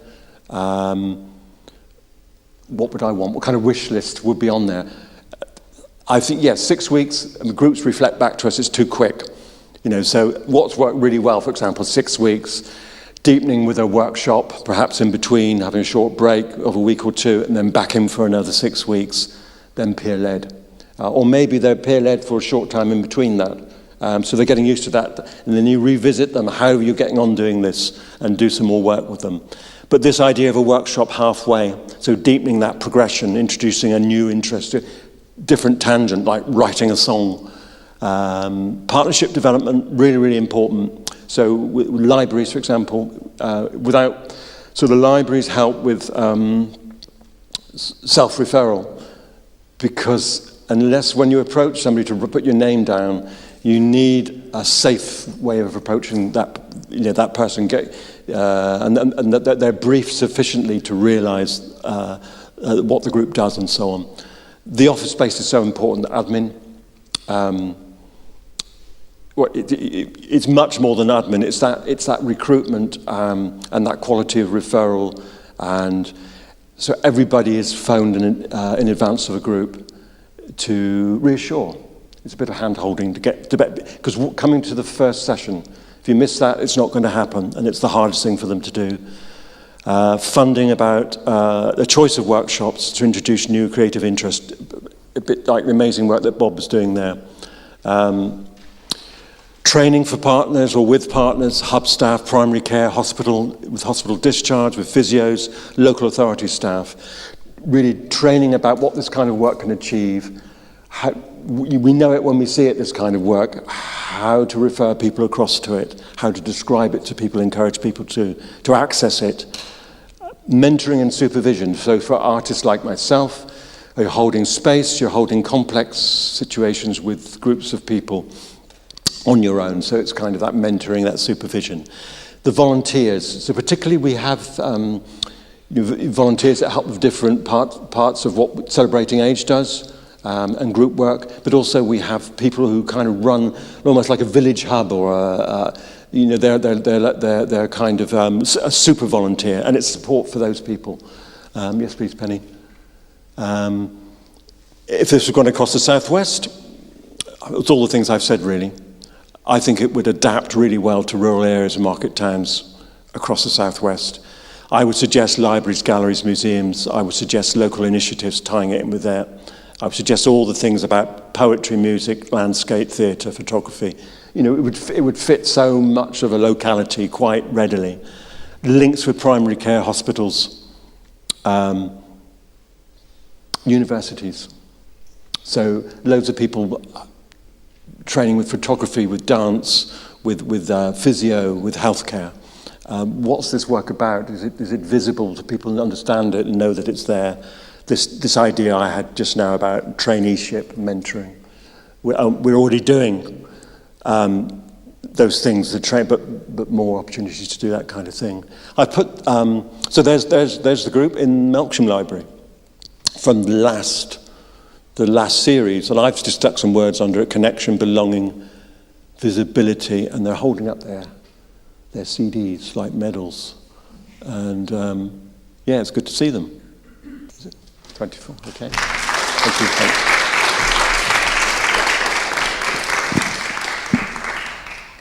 what would I want? What kind of wish list would be on there? I think, yes, 6 weeks, and the groups reflect back to us, it's too quick. So what's worked really well, for example, 6 weeks, deepening with a workshop, perhaps in between, having a short break of a week or two, and then back in for another 6 weeks, then peer-led. Or maybe they're peer-led for a short time in between that. So they're getting used to that, and then you revisit them, how are you getting on doing this, and do some more work with them. But this idea of a workshop halfway, so deepening that progression, introducing a new interest, different tangent, like writing a song. Partnership development, really, really important. So with libraries, for example, so the libraries help with self-referral, because unless when you approach somebody to put your name down, you need a safe way of approaching that person, and that they're briefed sufficiently to realise what the group does and so on. The office space is so important. Admin, it's much more than admin. It's that recruitment and that quality of referral, and so everybody is phoned in advance of a group to reassure. It's a bit of hand-holding to get to bed, because coming to the first session If you miss that, it's not going to happen, and it's the hardest thing for them to do. Funding about the choice of workshops to introduce new creative interest, a bit like the amazing work that Bob was doing there. Training for partners or with partners, hub staff, primary care, hospital, with hospital discharge, with physios, local authority staff. Really training about what this kind of work can achieve. We know it when we see it, this kind of work, how to refer people across to it, how to describe it to people, encourage people to access it. Mentoring and supervision. So for artists like myself, you're holding space, you're holding complex situations with groups of people on your own. So it's kind of that mentoring, that supervision. The volunteers. So particularly we have volunteers that help with different parts of what Celebrating Age does, and group work, but also we have people who kind of run almost like a village hub or they're kind of a super volunteer, and it's support for those people. Yes, please, Penny. If this was going across the southwest, it's all the things I've said really. I think it would adapt really well to rural areas and market towns across the southwest. I would suggest libraries, galleries, museums. I would suggest local initiatives tying it in with that. I would suggest all the things about poetry, music, landscape, theatre, photography. It would fit so much of a locality quite readily. Links with primary care, hospitals, universities. So loads of people training with photography, with dance, with physio, with healthcare. What's this work about? Is it visible to people and understand it and know that it's there? This idea I had just now about traineeship, mentoring. We're already doing those things, but more opportunities to do that kind of thing. I put so there's the group in Melksham Library from the last series, and I've just stuck some words under it: connection, belonging, visibility, and they're holding up their CDs like medals, and yeah, it's good to see them. Is it 24? Okay. Thank you. Thanks.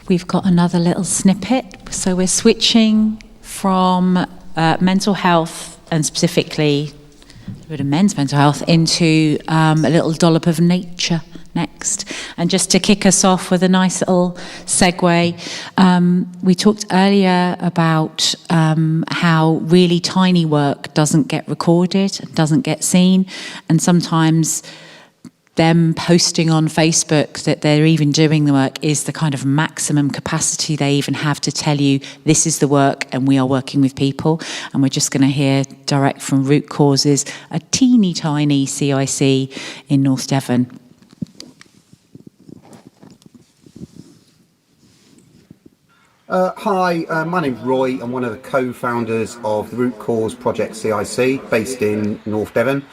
We've got another little snippet. So we're switching from mental health, and specifically a bit of men's mental health, into a little dollop of nature next. And just to kick us off with a nice little segue, we talked earlier about how really tiny work doesn't get recorded, doesn't get seen, and sometimes them posting on Facebook that they're even doing the work is the kind of maximum capacity they even have to tell you this is the work and we are working with people. And we're just going to hear direct from Root Causes, a teeny tiny CIC in North Devon. Hi, my name's Roy. I'm one of the co-founders of the Root Cause Project CIC, based in North Devon.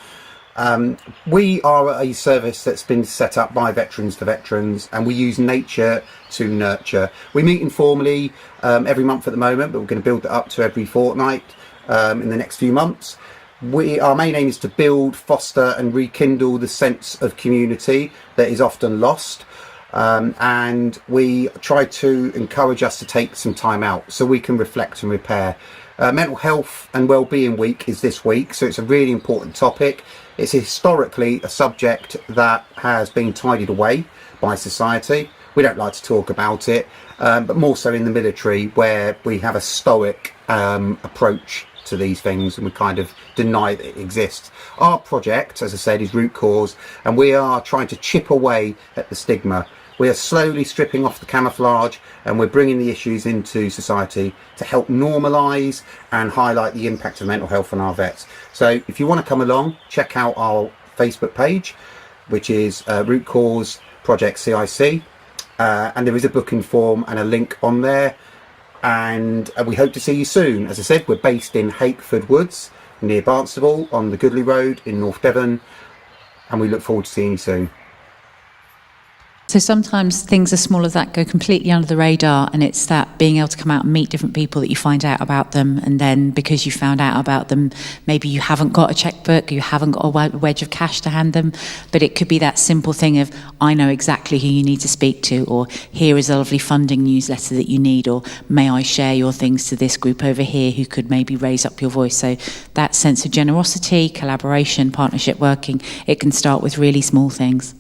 We are a service that's been set up by veterans for veterans, and we use nature to nurture. We meet informally every month at the moment, but we're going to build that up to every fortnight in the next few months. Our main aim is to build, foster and rekindle the sense of community that is often lost. And we try to encourage us to take some time out so we can reflect and repair. Mental Health and Wellbeing Week is this week, so it's a really important topic. It's historically a subject that has been tidied away by society. We don't like to talk about it, but more so in the military, where we have a stoic approach to these things and we kind of deny that it exists. Our project, as I said, is Root Cause, and we are trying to chip away at the stigma. We are slowly stripping off the camouflage, and we're bringing the issues into society to help normalise and highlight the impact of mental health on our vets. So if you want to come along, check out our Facebook page, which is Root Cause Project CIC, and there is a booking form and a link on there, and we hope to see you soon. As I said, we're based in Hakeford Woods near Barnstable on the Goodley Road in North Devon, and we look forward to seeing you soon. So sometimes things as small as that go completely under the radar, and it's that being able to come out and meet different people that you find out about them, and then because you found out about them, maybe you haven't got a checkbook, you haven't got a wedge of cash to hand them, but it could be that simple thing of, I know exactly who you need to speak to, or here is a lovely funding newsletter that you need, or may I share your things to this group over here who could maybe raise up your voice. So that sense of generosity, collaboration, partnership working, it can start with really small things.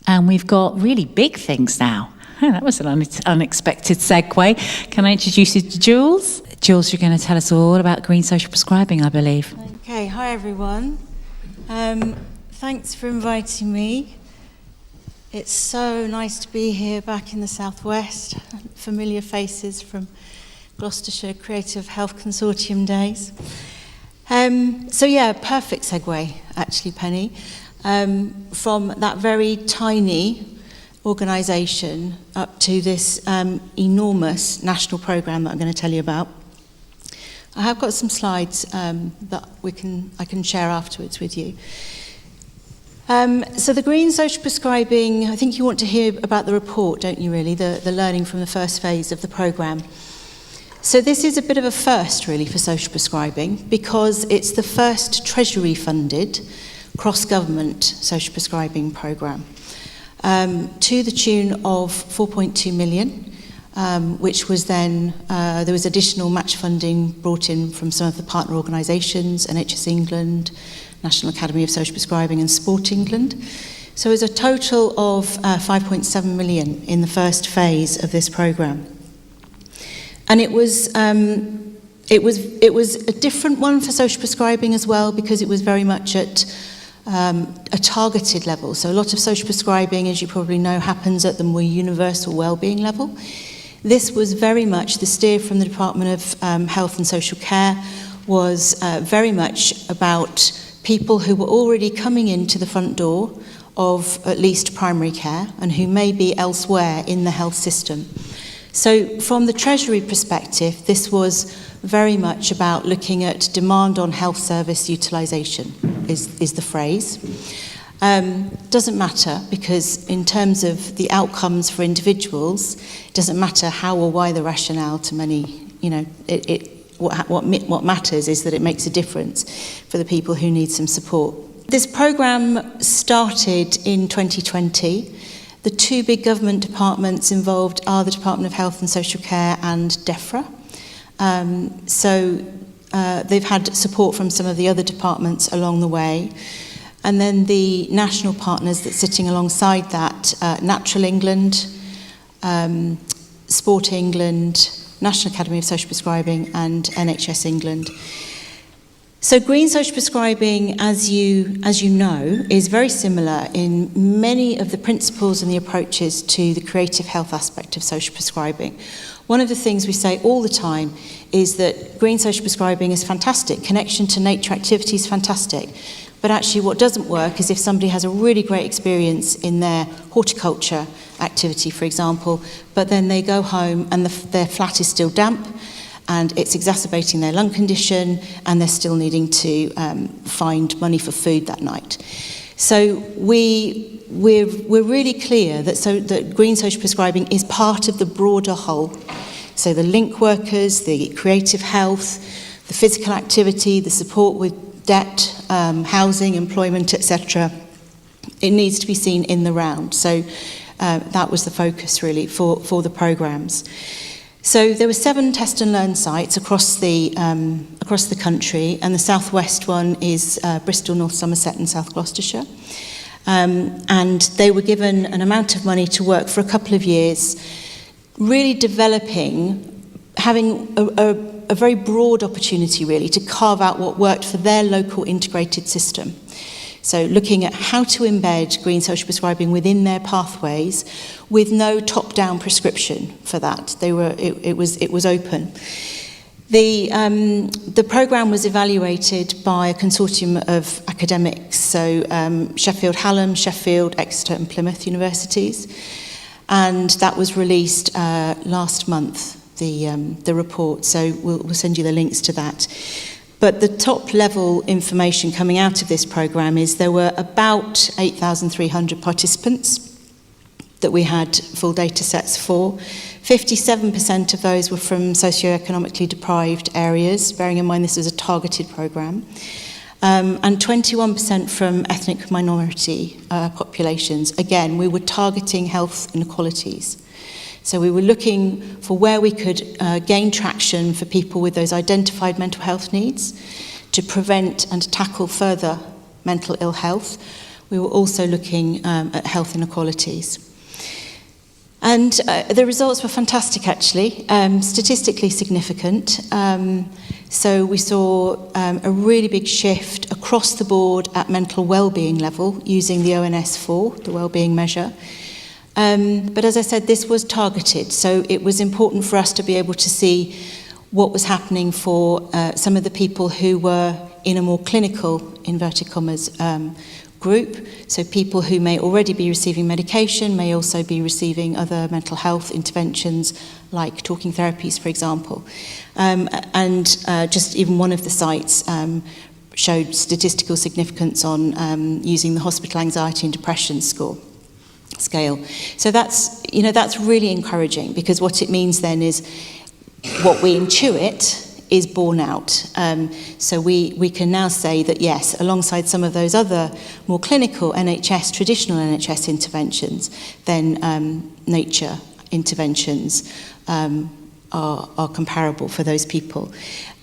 And we've got really big things now. Oh, that was an unexpected segue. Can I introduce you to Jules? Jules, you're going to tell us all about green social prescribing, I believe. Okay, hi everyone. Thanks for inviting me. It's so nice to be here back in the southwest. Familiar faces from Gloucestershire Creative Health Consortium days. So yeah, perfect segue, actually, Penny. From that very tiny organisation up to this enormous national programme that I'm going to tell you about. I have got some slides that I can share afterwards with you. So the green social prescribing, I think you want to hear about the report, don't you really, the learning from the first phase of the programme. So this is a bit of a first really for social prescribing, because it's the first Treasury funded cross-government social prescribing programme to the tune of 4.2 million, which was then, there was additional match funding brought in from some of the partner organisations, NHS England, National Academy of Social Prescribing and Sport England. So it was a total of 5.7 million in the first phase of this programme. And it was a different one for social prescribing as well, because it was very much at a targeted level. So a lot of social prescribing, as you probably know, happens at the more universal wellbeing level. This was very much, the steer from the Department of Health and Social Care was very much about people who were already coming into the front door of at least primary care and who may be elsewhere in the health system. So from the Treasury perspective, this was very much about looking at demand on health service utilisation, is the phrase. Doesn't matter, because in terms of the outcomes for individuals, it doesn't matter how or why the rationale to many, what matters is that it makes a difference for the people who need some support. This programme started in 2020. The two big government departments involved are the Department of Health and Social Care and DEFRA. They've had support from some of the other departments along the way. And then the national partners that's sitting alongside that, Natural England, Sport England, National Academy of Social Prescribing and NHS England. So green social prescribing, as you know, is very similar in many of the principles and the approaches to the creative health aspect of social prescribing. One of the things we say all the time is that green social prescribing is fantastic. Connection to nature activity is fantastic. But actually what doesn't work is if somebody has a really great experience in their horticulture activity, for example, but then they go home and their flat is still damp, and it's exacerbating their lung condition, and they're still needing to find money for food that night. So we're really clear that green social prescribing is part of the broader whole. So the link workers, the creative health, the physical activity, the support with debt, housing, employment, etc. It needs to be seen in the round. So that was the focus really for the programmes. So there were 7 test and learn sites across the country, and the southwest one is Bristol, North Somerset and South Gloucestershire. And they were given an amount of money to work for a couple of years, really developing, having a very broad opportunity really to carve out what worked for their local integrated system. So looking at how to embed green social prescribing within their pathways with no top-down prescription for that. It was open. The programme was evaluated by a consortium of academics, so Sheffield Hallam, Sheffield, Exeter and Plymouth universities. And that was released last month, the report, so we'll send you the links to that. But the top level information coming out of this programme is there were about 8,300 participants that we had full data sets for. 57% of those were from socioeconomically deprived areas, bearing in mind this was a targeted programme, and 21% from ethnic minority populations. Again, we were targeting health inequalities. So we were looking for where we could gain traction for people with those identified mental health needs to prevent and tackle further mental ill health. We were also looking at health inequalities. And the results were fantastic, actually, statistically significant. So we saw a really big shift across the board at mental well-being level using the ONS4, the well-being measure. But as I said, this was targeted, so it was important for us to be able to see what was happening for some of the people who were in a more clinical, inverted commas, group. So people who may already be receiving medication, may also be receiving other mental health interventions like talking therapies, for example. And just even one of the sites showed statistical significance on using the hospital anxiety and depression scale. So that's really encouraging, because what it means then is what we intuit is borne out. So we can now say that yes, alongside some of those other more clinical traditional NHS interventions, then nature interventions are comparable for those people.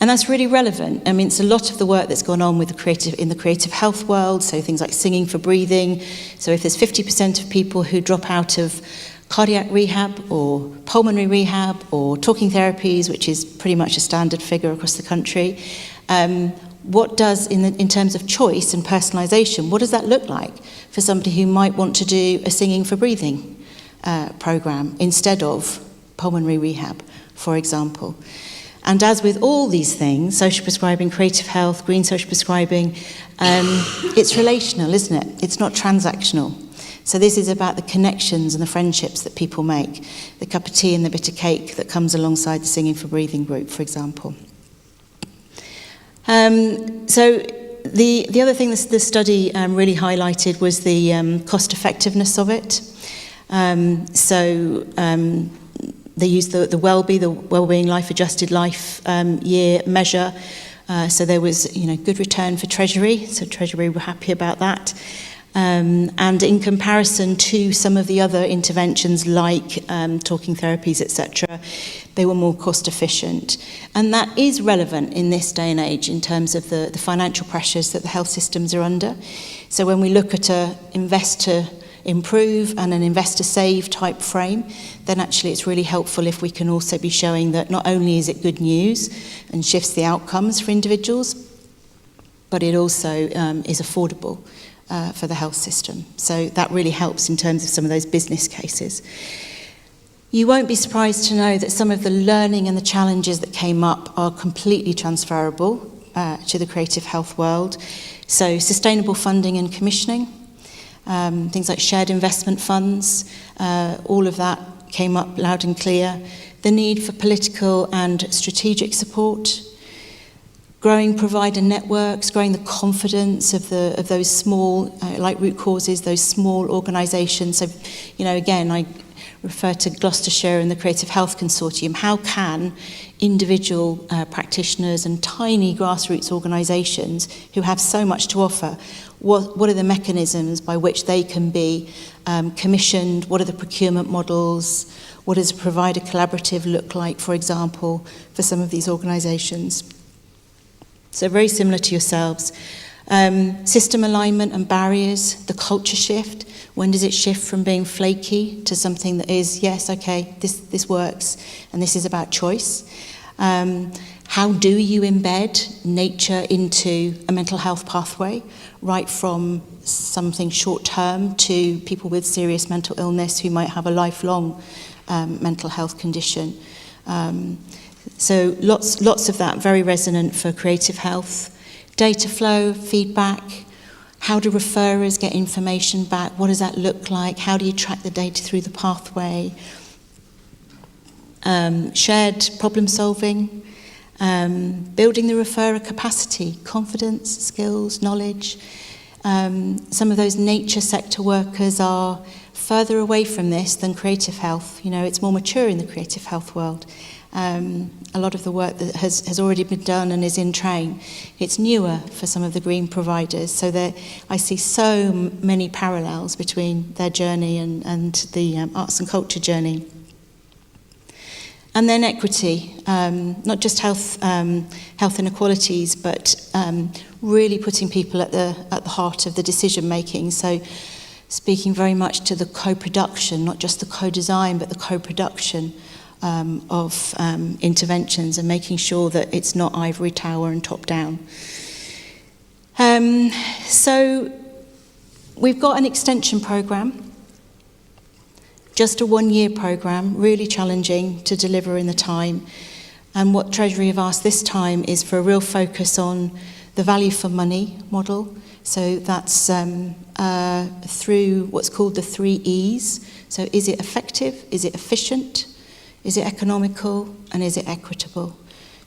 And that's really relevant. I mean, it's a lot of the work that's gone on with in the creative health world, so things like singing for breathing. So if there's 50% of people who drop out of cardiac rehab or pulmonary rehab or talking therapies, which is pretty much a standard figure across the country, what does, in terms of choice and personalisation, what does that look like for somebody who might want to do a singing for breathing programme instead of pulmonary rehab, for example? And as with all these things, social prescribing, creative health, green social prescribing, it's relational, isn't it? It's not transactional. So this is about the connections and the friendships that people make, the cup of tea and the bit of cake that comes alongside the singing for breathing group, for example. So the other thing the study really highlighted was the cost effectiveness of it. They used the Wellbeing Life Adjusted Life Year measure. So there was good return for Treasury. So Treasury were happy about that. And in comparison to some of the other interventions like talking therapies, etc., they were more cost efficient. And that is relevant in this day and age in terms of the financial pressures that the health systems are under. So when we look at a invest to improve and an invest to save type frame, then actually it's really helpful if we can also be showing that not only is it good news and shifts the outcomes for individuals, but it also is affordable for the health system. So that really helps in terms of some of those business cases. You won't be surprised to know that some of the learning and the challenges that came up are completely transferable to the creative health world. So sustainable funding and commissioning, things like shared investment funds, all of that came up loud and clear. The need for political and strategic support, growing provider networks, growing the confidence of those small, like Root Causes, those small organisations. So, again, I refer to Gloucestershire and the Creative Health Consortium. How can individual practitioners and tiny grassroots organisations who have so much to offer, what are the mechanisms by which they can be commissioned? What are the procurement models? What does a provider collaborative look like, for example, for some of these organisations? So very similar to yourselves. System alignment and barriers, the culture shift. When does it shift from being flaky to something that is, yes, okay, this works, and this is about choice? How do you embed nature into a mental health pathway, right from something short-term to people with serious mental illness who might have a lifelong mental health condition? So lots of that, very resonant for creative health. Data flow, feedback, how do referrers get information back? What does that look like? How do you track the data through the pathway? Shared problem solving, building the referrer capacity, confidence, skills, knowledge. Some of those nature sector workers are further away from this than creative health. You know, it's more mature in the creative health world. A lot of the work that has already been done and is in train. It's newer for some of the green providers, so I see so many parallels between their journey and the arts and culture journey. And then equity, not just health inequalities, but really putting people at the heart of the decision making. So speaking very much to the co-production, not just the co-design, but the co-production of interventions, and making sure that it's not ivory tower and top down. So we've got an extension programme, just a 1-year programme, really challenging to deliver in the time. And what Treasury have asked this time is for a real focus on the value for money model. So that's through what's called the 3 E's. So is it effective? Is it efficient? Is it economical? And is it equitable?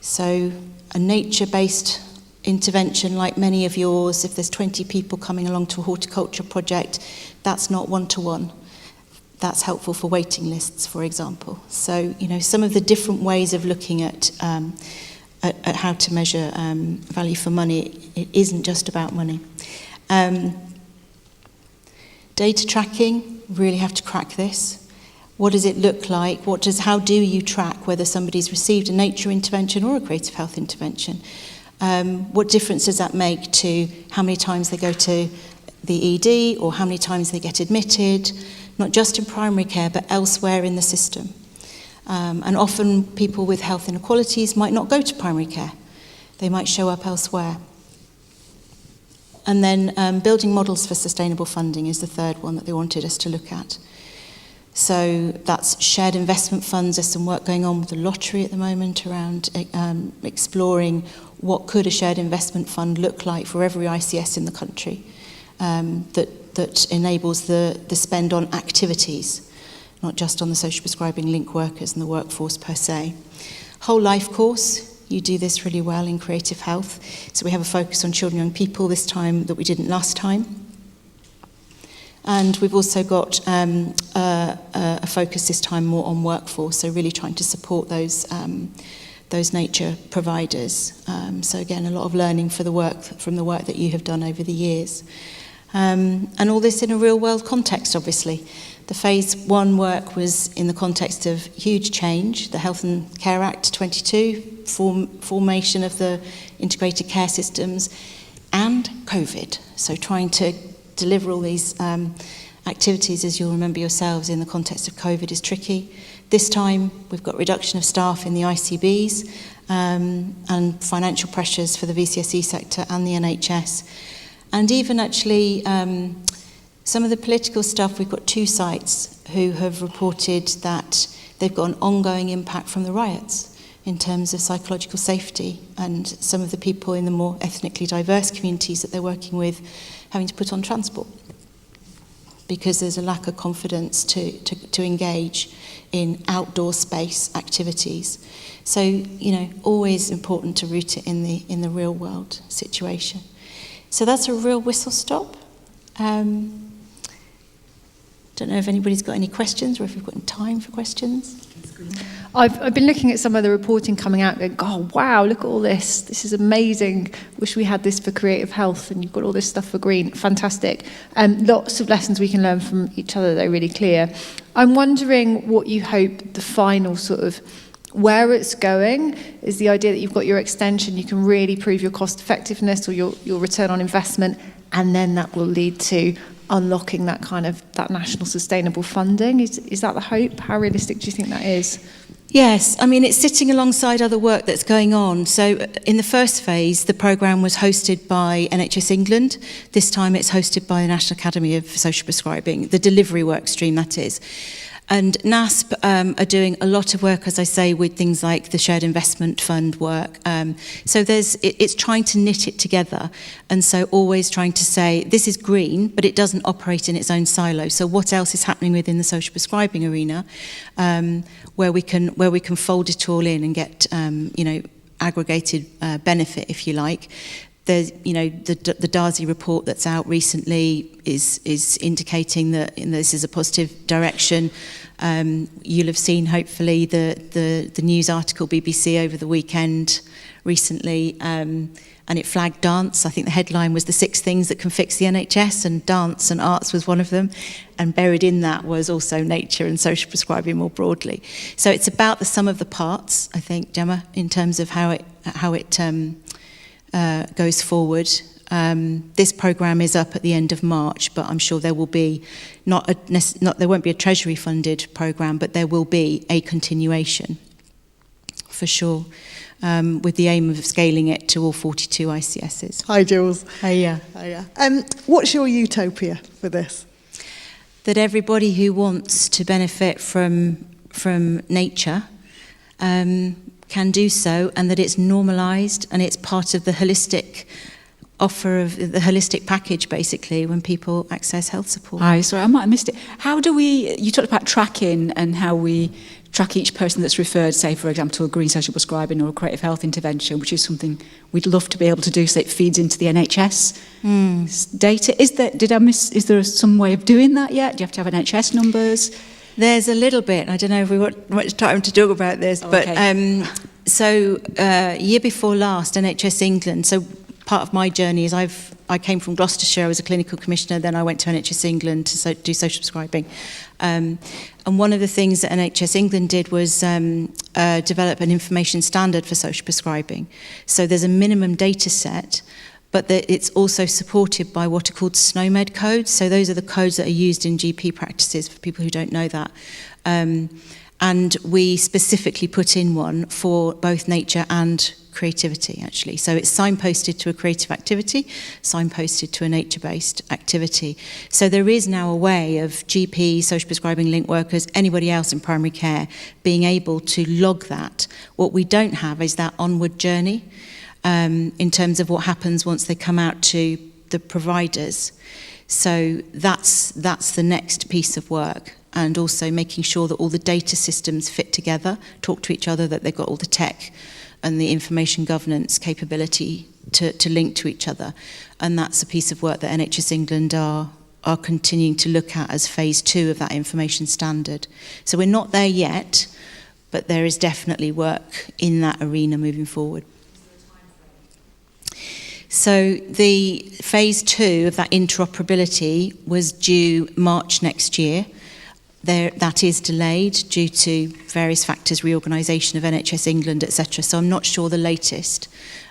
So a nature-based intervention like many of yours, if there's 20 people coming along to a horticulture project, that's not one-to-one. That's helpful for waiting lists, for example. So, you know, some of the different ways of looking at how to measure value for money, it isn't just about money. Data tracking, really have to crack this. What does it look like? How do you track whether somebody's received a nature intervention or a creative health intervention? What difference does that make to how many times they go to the ED or how many times they get admitted, not just in primary care, but elsewhere in the system? And often people with health inequalities might not go to primary care. They might show up elsewhere. And then building models for sustainable funding is the third one that they wanted us to look at. So that's shared investment funds. There's some work going on with the lottery at the moment around exploring what could a shared investment fund look like for every ICS in the country that enables the spend on activities, not just on the social prescribing link workers and the workforce per se. Whole life course, you do this really well in creative health. So we have a focus on children and young people this time that we didn't last time. And we've also got a focus this time more on workforce, so really trying to support those nature providers. So again, a lot of learning from the work that you have done over the years. And all this in a real world context, obviously. The phase 1 work was in the context of huge change, the Health and Care Act 22, formation of the integrated care systems, and COVID. So trying to deliver all these activities, as you'll remember yourselves, in the context of COVID is tricky. This time we've got reduction of staff in the ICBs and financial pressures for the VCSE sector and the NHS. And even actually some of the political stuff, we've got 2 sites who have reported that they've got an ongoing impact from the riots in terms of psychological safety, and some of the people in the more ethnically diverse communities that they're working with having to put on transport because there's a lack of confidence to engage in outdoor space activities. So, you know, always important to root it in the real world situation. So that's a real whistle stop. Don't know if anybody's got any questions or if we've got time for questions. I've been looking at some of the reporting coming out and going, oh, wow, look at all this. This is amazing. Wish we had this for creative health, and you've got all this stuff for green. Fantastic. Lots of lessons we can learn from each other, they're really clear. I'm wondering what you hope the final sort of where it's going is the idea that you've got your extension, you can really prove your cost effectiveness or your return on investment, and then that will lead to unlocking that kind of that national sustainable funding. Is that the hope? How realistic do you think that is? Yes, I mean, it's sitting alongside other work that's going on. So in the first phase, the programme was hosted by NHS England. This time it's hosted by the National Academy of Social Prescribing, the delivery work stream, that is. And NASP are doing a lot of work, as I say, with things like the shared investment fund work. So it's trying to knit it together. And so always trying to say, this is green, but it doesn't operate in its own silo. So what else is happening within the social prescribing arena where we can fold it all in and get, aggregated benefit, if you like. there's, the Darzi report that's out recently is indicating that this is a positive direction. You'll have seen, hopefully, the news article BBC over the weekend recently, and it flagged dance. I think the headline was the 6 things that can fix the NHS, and dance and arts was one of them. And buried in that was also nature and social prescribing more broadly. So it's about the sum of the parts, I think, Gemma, in terms of how it goes forward. This programme is up at the end of March, but I'm sure there will be there won't be a Treasury funded programme, but there will be a continuation for sure, with the aim of scaling it to all 42 ICSs. Hi, Jules. Hiya. What's your utopia for this? That everybody who wants to benefit from nature can do so, and that it's normalised and it's part of the holistic offer of the holistic package, basically, when people access health support. Hi, sorry, I might have missed it. You talked about tracking and how we track each person that's referred, say, for example, to a green social prescribing or a creative health intervention, which is something we'd love to be able to do so it feeds into the NHS data. Is there some way of doing that yet? Do you have to have NHS numbers? There's a little bit. I don't know if we want much time to talk about this, but year before last, NHS England, so part of my journey is I came from Gloucestershire. I was a clinical commissioner, then I went to NHS England to do social prescribing. And one of the things that NHS England did was develop an information standard for social prescribing. So there's a minimum data set, but it's also supported by what are called SNOMED codes. So those are the codes that are used in GP practices, for people who don't know that. And we specifically put in one for both nature and creativity, actually. So it's signposted to a creative activity, signposted to a nature-based activity. So there is now a way of GP, social prescribing link workers, anybody else in primary care being able to log that. What we don't have is that onward journey in terms of what happens once they come out to the providers. So that's the next piece of work. And also making sure that all the data systems fit together, talk to each other, that they've got all the tech and the information governance capability to link to each other. And that's a piece of work that NHS England are continuing to look at as phase 2 of that information standard. So we're not there yet, but there is definitely work in that arena moving forward. So the phase 2 of that interoperability was due March next year. That is delayed due to various factors, reorganisation of NHS England, etc. So I'm not sure the latest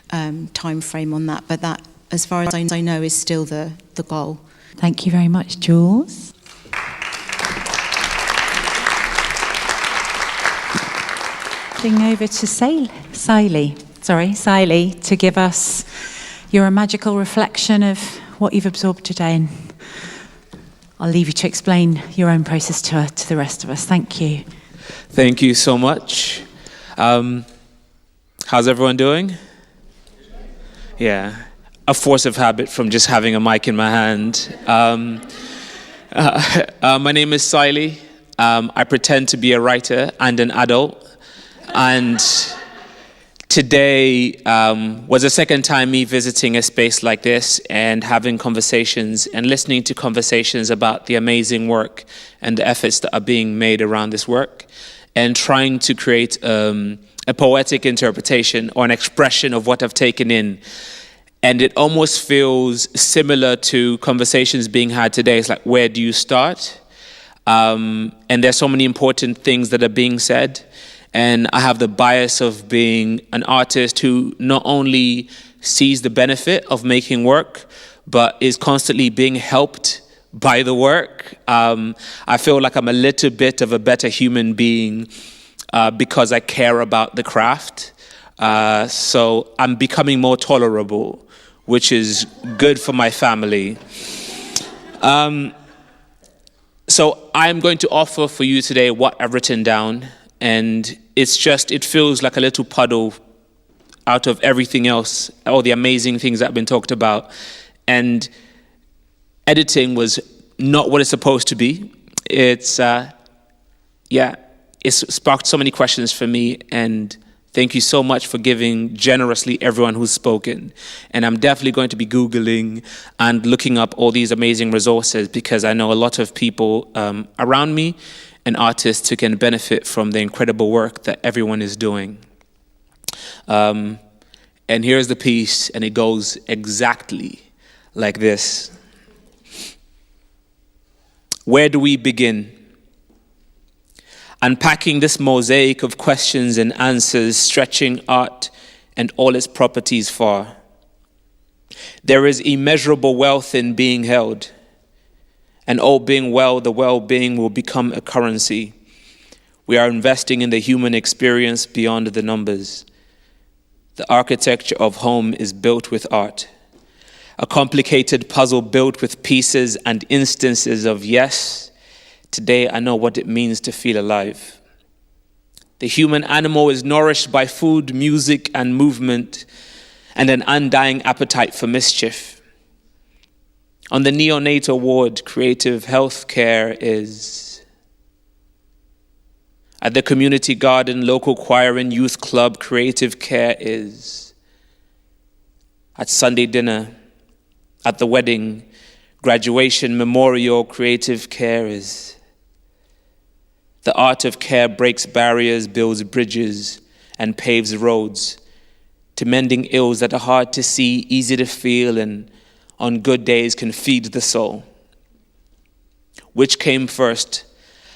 time frame on that, but that, as far as I know, is still the goal. Thank you very much, Jules. Going over to Saili, to give us your magical reflection of what you've absorbed today. And I'll leave you to explain your own process to the rest of us. Thank you. Thank you so much. How's everyone doing? Yeah, a force of habit from just having a mic in my hand. My name is Saili. I pretend to be a writer and an adult. And today was the second time me visiting a space like this and having conversations and listening to conversations about the amazing work and the efforts that are being made around this work, and trying to create a poetic interpretation or an expression of what I've taken in. And it almost feels similar to conversations being had today. It's like, where do you start? And there's so many important things that are being said. And I have the bias of being an artist who not only sees the benefit of making work, but is constantly being helped by the work. I feel like I'm a little bit of a better human being because I care about the craft. So I'm becoming more tolerable, which is good for my family. So I'm going to offer for you today what I've written down. And it feels like a little puddle out of everything else, all the amazing things that have been talked about. And editing was not what it's supposed to be. It's sparked so many questions for me, and Thank you so much for giving generously everyone who's spoken. And I'm definitely going to be Googling and looking up all these amazing resources, because I know a lot of people around me and artists who can benefit from the incredible work that everyone is doing. And here's the piece, and it goes exactly like this. Where do we begin? Unpacking this mosaic of questions and answers, stretching art and all its properties far. There is immeasurable wealth in being held, and all being well, the well-being will become a currency. We are investing in the human experience beyond the numbers. The architecture of home is built with art, a complicated puzzle built with pieces and instances of yes. Today, I know what it means to feel alive. The human animal is nourished by food, music, and movement, and an undying appetite for mischief. On the neonatal ward, creative health care is. At the community garden, local choir and youth club, creative care is. At Sunday dinner, at the wedding, graduation, memorial, creative care is. The art of care breaks barriers, builds bridges, and paves roads to mending ills that are hard to see, easy to feel, and on good days can feed the soul. Which came first,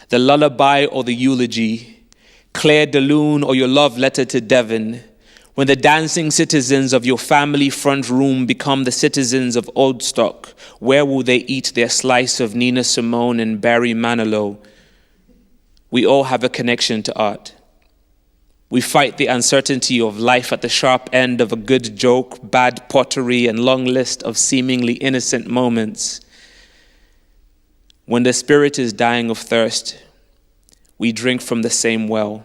the lullaby or the eulogy, Claire de Lune or your love letter to Devon? When the dancing citizens of your family front room become the citizens of Oldstock, where will they eat their slice of Nina Simone and Barry Manilow? We all have a connection to art. We fight the uncertainty of life at the sharp end of a good joke, bad pottery, and long list of seemingly innocent moments. When the spirit is dying of thirst, we drink from the same well,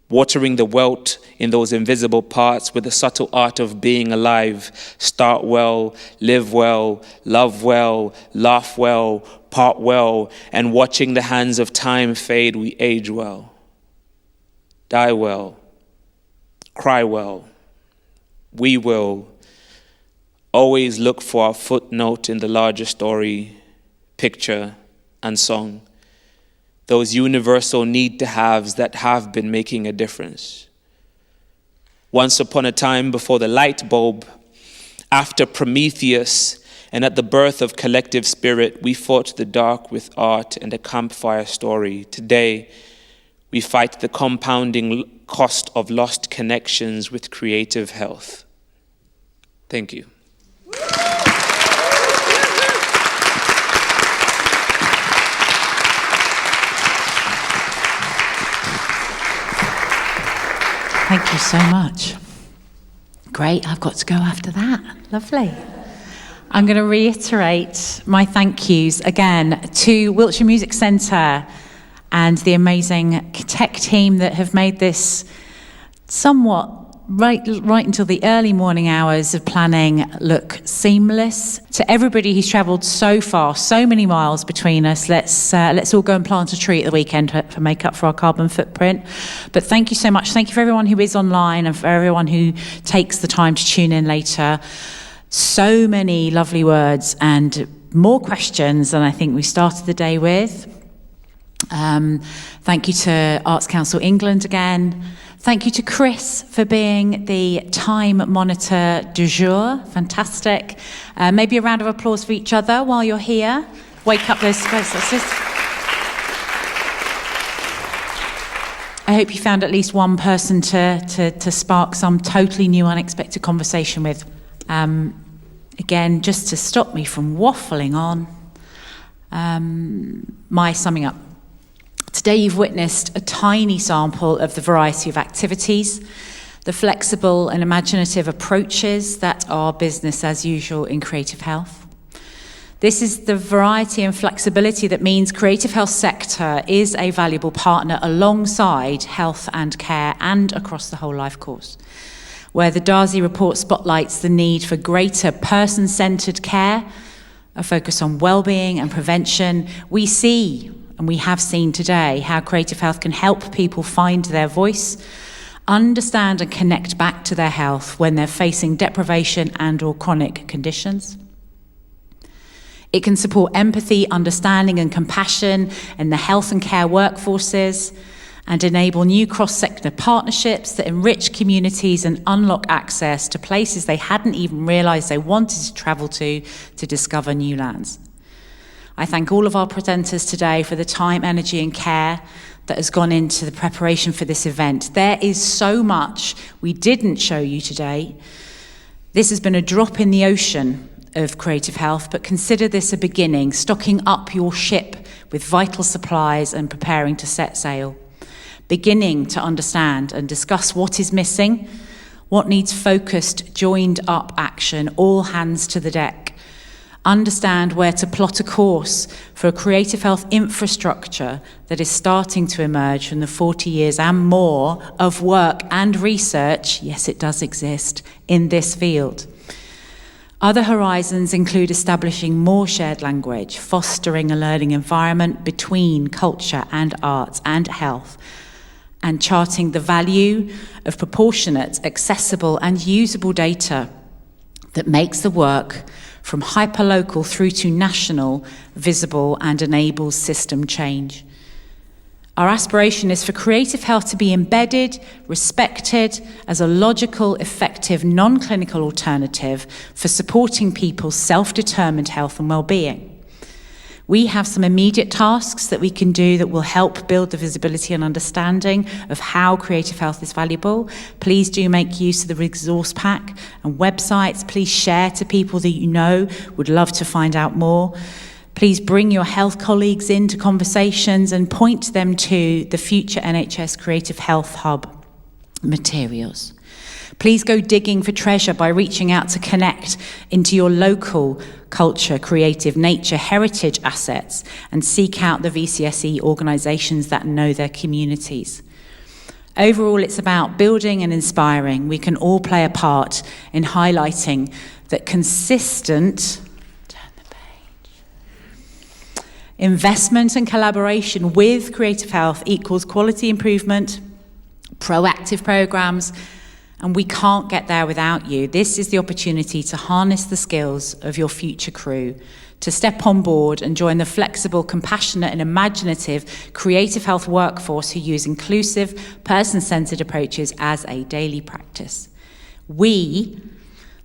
watering the welt in those invisible parts with the subtle art of being alive. Start well, live well, love well, laugh well, part well, and watching the hands of time fade, we age well, die well, cry well. We will always look for our footnote in the larger story, picture, and song. Those universal need-to-haves that have been making a difference. Once upon a time, before the light bulb, after Prometheus, and at the birth of collective spirit, we fought the dark with art and a campfire story. Today, we fight the compounding cost of lost connections with creative health. Thank you. Thank you so much. Great, I've got to go after that. Lovely. I'm going to reiterate my thank yous again to Wiltshire Music Centre and the amazing tech team that have made this somewhat right until the early morning hours of planning look seamless. To everybody who's travelled so far, so many miles between us, let's all go and plant a tree at the weekend for make up for our carbon footprint. But thank you so much. Thank you for everyone who is online and for everyone who takes the time to tune in later. So many lovely words and more questions than I think we started the day with. Thank you to Arts Council England again. Thank you to Chris for being the time monitor du jour. Fantastic. Maybe a round of applause for each other while you're here. Wake up those spaces. I hope you found at least one person to spark some totally new, unexpected conversation with. Again, just to stop me from waffling on, my summing up. Today you've witnessed a tiny sample of the variety of activities, the flexible and imaginative approaches that are business as usual in creative health. This is the variety and flexibility that means creative health sector is a valuable partner alongside health and care and across the whole life course. Where the Davies report spotlights the need for greater person-centred care, a focus on well-being and prevention, we see, and we have seen today, how creative health can help people find their voice, understand and connect back to their health when they're facing deprivation and/or chronic conditions. It can support empathy, understanding and compassion in the health and care workforces, and enable new cross-sector partnerships that enrich communities and unlock access to places they hadn't even realised they wanted to travel to discover new lands. I thank all of our presenters today for the time, energy and care that has gone into the preparation for this event. There is so much we didn't show you today. This has been a drop in the ocean of creative health, but consider this a beginning, stocking up your ship with vital supplies and preparing to set sail. Beginning to understand and discuss what is missing, what needs focused, joined up action, all hands to the deck. Understand where to plot a course for a creative health infrastructure that is starting to emerge from the 40 years and more of work and research, yes it does exist, in this field. Other horizons include establishing more shared language, fostering a learning environment between culture and arts and health, and charting the value of proportionate, accessible and usable data that makes the work from hyperlocal through to national visible and enables system change. Our aspiration is for creative health to be embedded, respected as a logical, effective, non-clinical alternative for supporting people's self-determined health and well-being. We have some immediate tasks that we can do that will help build the visibility and understanding of how creative health is valuable. Please do make use of the resource pack and websites. Please share to people that you know would love to find out more. Please bring your health colleagues into conversations and point them to the future NHS Creative Health Hub materials. Please go digging for treasure by reaching out to connect into your local culture, creative, nature, heritage assets and seek out the VCSE organisations that know their communities. Overall, it's about building and inspiring. We can all play a part in highlighting that consistent investment and collaboration with creative health equals quality improvement, proactive programmes, and we can't get there without you. This is the opportunity to harness the skills of your future crew, to step on board and join the flexible, compassionate and imaginative creative health workforce who use inclusive, person-centred approaches as a daily practice. We,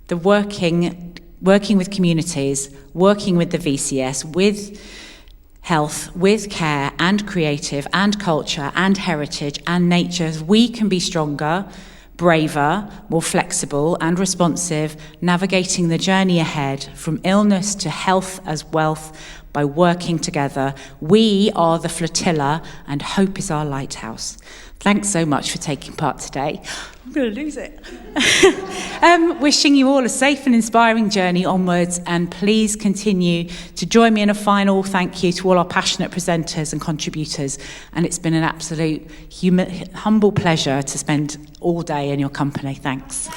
the working with communities, working with the VCS, with health, with care and creative and culture and heritage and nature, we can be stronger, braver, more flexible and responsive, navigating the journey ahead from illness to health as wealth by working together. We are the flotilla and hope is our lighthouse. Thanks so much for taking part today. I'm going to lose it. Wishing you all a safe and inspiring journey onwards, and please continue to join me in a final thank you to all our passionate presenters and contributors. And it's been an absolute humble pleasure to spend all day in your company. Thanks.